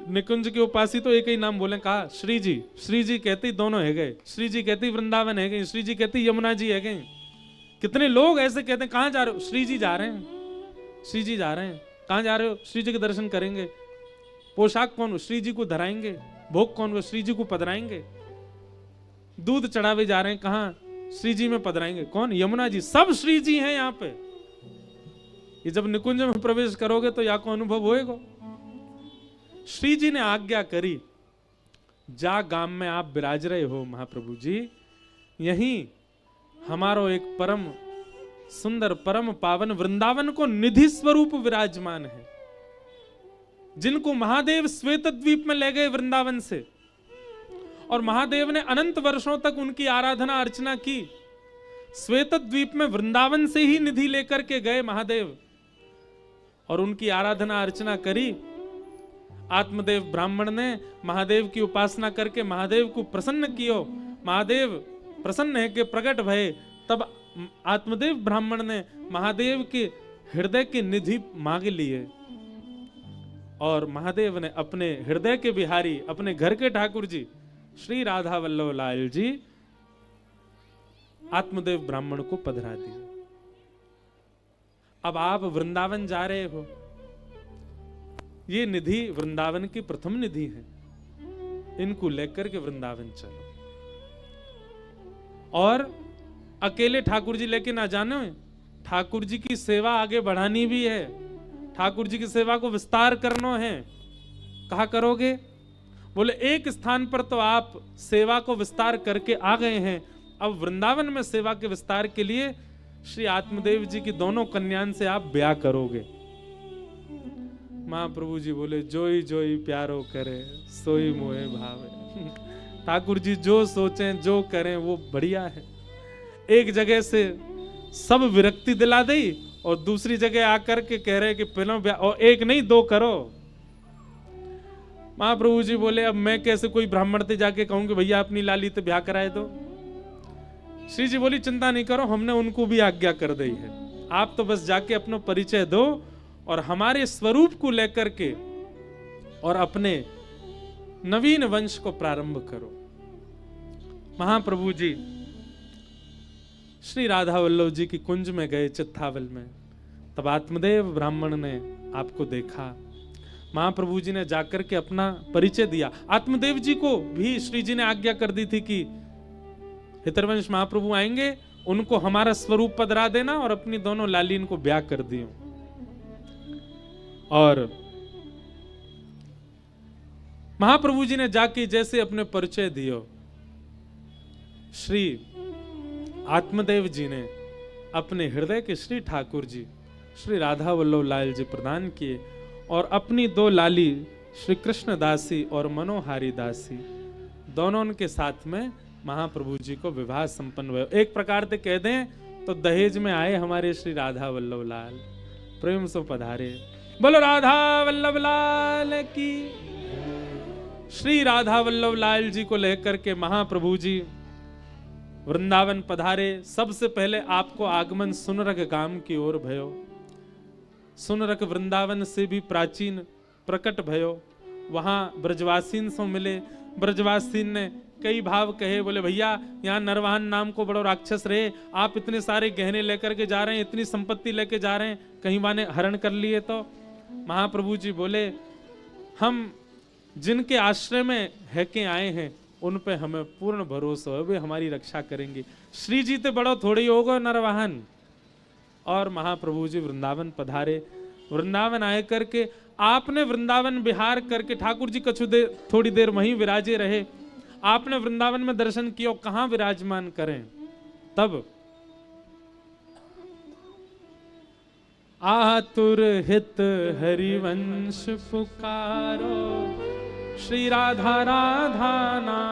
निकुंज के उपासी तो एक ही नाम बोले, कहा श्री जी। श्री जी कहते ही दोनों है गए, श्री जी कहते ही वृंदावन है गए, श्री जी कहते ही यमुना जी है गए। कितने लोग ऐसे कहते हैं, कहां जा रहे हो? श्री जी जा रहे हैं, श्री जी जा रहे हैं। कहां जा रहे हो? श्री जी के दर्शन करेंगे। पोशाक कौन? श्री जी को धराएंगे। भोग कौन? वो श्री जी को पधराएंगे। दूध चढ़ावे जा रहे हैं, कहां? श्री जी में पधराएंगे। कौन? यमुना जी। सब श्री जी हैं यहाँ पे। ये जब निकुंज में प्रवेश करोगे तो या को अनुभव होएगा। श्री जी ने आज्ञा करी, जा गांव में आप विराज रहे हो महाप्रभु जी, यहीं हमारो एक परम सुंदर परम पावन वृंदावन को निधि स्वरूप विराजमान है, जिनको महादेव श्वेत द्वीप में ले गए वृंदावन से, और महादेव ने अनंत वर्षों तक उनकी आराधना अर्चना की। श्वेत द्वीप में वृंदावन से ही निधि लेकर के गए महादेव और उनकी आराधना अर्चना करी। आत्मदेव ब्राह्मण ने महादेव की उपासना करके महादेव को प्रसन्न कियो। महादेव प्रसन्न है कि प्रकट भये। तब आत्मदेव ब्राह्मण ने महादेव के हृदय की निधि मांग लिए और महादेव ने अपने हृदय के बिहारी, अपने घर के ठाकुर जी श्री राधा वल्लभ लाल जी आत्मदेव ब्राह्मण को पधरा दिया। अब आप वृंदावन जा रहे हो, ये निधि वृंदावन की प्रथम निधि है, इनको लेकर के वृंदावन चलो। और अकेले ठाकुर जी लेके ना जानो, ठाकुर जी की सेवा आगे बढ़ानी भी है, ठाकुर जी की सेवा को विस्तार करना है। कहा करोगे? बोले एक स्थान पर तो आप सेवा को विस्तार करके आ गए हैं, अब वृंदावन में सेवा के विस्तार के लिए श्री आत्मदेव जी की दोनों कन्यान से आप ब्याह करोगे। महाप्रभु जी बोले, जोई जोई प्यारो करे सोई मोहे भावे। ठाकुर जी जो सोचें जो करें वो बढ़िया है। एक जगह से सब विरक्ति दिला दी और दूसरी जगह आकर के कह रहे कि पहले ब्याह, और एक नहीं दो करो। महाप्रभु जी बोले, अब मैं कैसे कोई ब्राह्मण से जाके कहूं कि भैया अपनी लाली तो ब्याह कराए दो। श्री जी बोली, चिंता नहीं करो, हमने उनको भी आज्ञा कर दी है, आप तो बस जाके अपना परिचय दो और हमारे स्वरूप को लेकर के और अपने नवीन वंश को प्रारंभ करो। महाप्रभु जी श्री राधा वल्लभ जी की कुंज में गए चित्थावल में, तब आत्मदेव ब्राह्मण ने आपको देखा। महाप्रभु जी ने जाकर के अपना परिचय दिया। आत्मदेव जी को भी श्री जी ने आज्ञा कर दी थी कि हितरवंश महाप्रभु आएंगे, उनको हमारा स्वरूप पधरा देना और अपनी दोनों लालीन को ब्याह कर दियो। और महाप्रभु जी ने जाके जैसे अपने परिचय दियो, श्री आत्मदेव जी ने अपने हृदय के श्री ठाकुर जी श्री राधा वल्लभ लाल जी प्रदान किए और अपनी दो लाली श्री कृष्ण दासी और मनोहारी दासी दोनों उनके साथ में महाप्रभु जी को विवाह संपन्न हुए। एक प्रकार से कह दें तो दहेज में आए हमारे श्री राधा वल्लभ लाल, प्रेम से पधारे। बोलो राधा वल्लभ लाल की। श्री राधा वल्लभ लाल जी को लेकर के महाप्रभु जी वृंदावन पधारे। सबसे पहले आपको आगमन सुनरक गांव की ओर भयो। सुनरक वृंदावन से भी प्राचीन प्रकट भयो। वहां ब्रजवासीन से मिले। ब्रजवासीन ने कई भाव कहे, बोले भैया यहाँ नरवाहन नाम को बड़ो राक्षस रहे, आप इतने सारे गहने लेकर के जा रहे हैं, इतनी संपत्ति लेके जा रहे हैं, कहीं माने हरण कर लिए तो। महाप्रभु जी बोले हम जिनके आश्रय में है के आए हैं उन पे हमें पूर्ण भरोसा है, वे हमारी रक्षा करेंगे। श्री जी तो बड़ो थोड़ी होगा नरवाहन। और महाप्रभु जी वृंदावन पधारे। वृंदावन आए करके आपने वृंदावन विहार करके ठाकुर जी कछु देर थोड़ी देर वहीं विराजे रहे। आपने वृंदावन में दर्शन किया, कहां विराजमान करें। तब आतुर हित हरिवंश पुकारो, श्री राधा राधा नाम।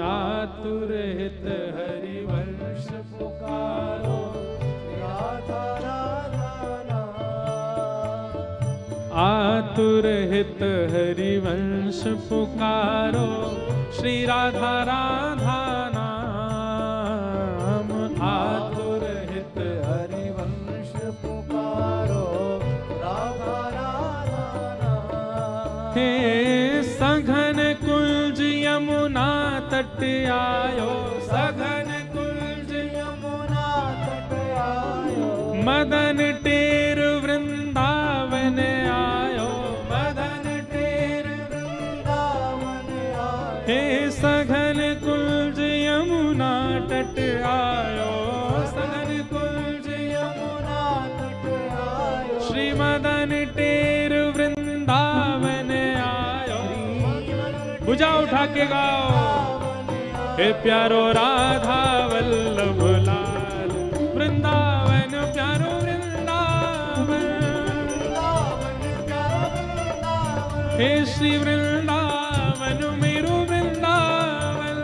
आतुर हित हरिवंश पुकारो, राधा राधा नाम। आतुर हित हरिवंश पुकारो, श्री राधा राधा नाम। आतुर हित हरिवंश पुकारो, राधा राधा नाम। हे सघन कुंज यमुना तट आयो, सघन कुंज यमुना तट आयो। मदन टेर वृंदावन आयो, मदन टेर वृंदावन आयो। हे सघन कुंज यमुना तट आयो, सघन कुंज यमुना तट आयो। श्री मदन टेर वृंदावन आयो। भुजा उठा के गाओ, हे प्यारो राधा वल्लभ लाल, वृंदावन प्यारो वृंदावन। हे श्री वृंदावन मेरो वृंदावन।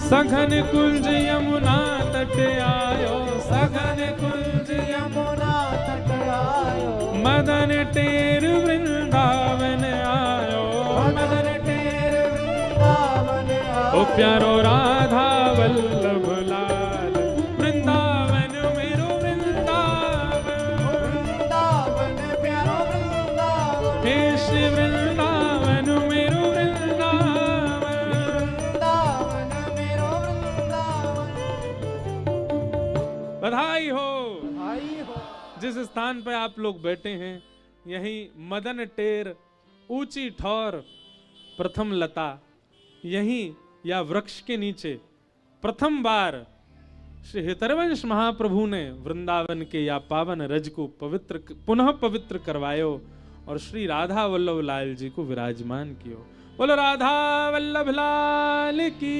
सघन कुंज यमुना तट आयो, सघन कुंज यमुना तट आयो। मदन टेर वृंदावन आयो, मदन टेर वृंदावन आयो। ओ प्यारो राधा वल्लभ लाल, वृंदावन मेरो वृंदावन। वृंदावन प्यारो वृंदावन। हे श्री वृंदावन मेरो वृंदावन। वृंदावन मेरो वृंदावन। बधाई हो। आई हो। जिस स्थान पे आप लोग बैठे हैं यही मदन टेर ऊंची ठौर प्रथम लता, यही या वृक्ष के नीचे प्रथम बार श्री हितरवंश महाप्रभु ने वृंदावन के या पावन रज को पवित्र पुनः पवित्र करवायो और श्री राधा वल्लभ लाल जी को विराजमान कियो। बोलो राधा वल्लभ लाल की।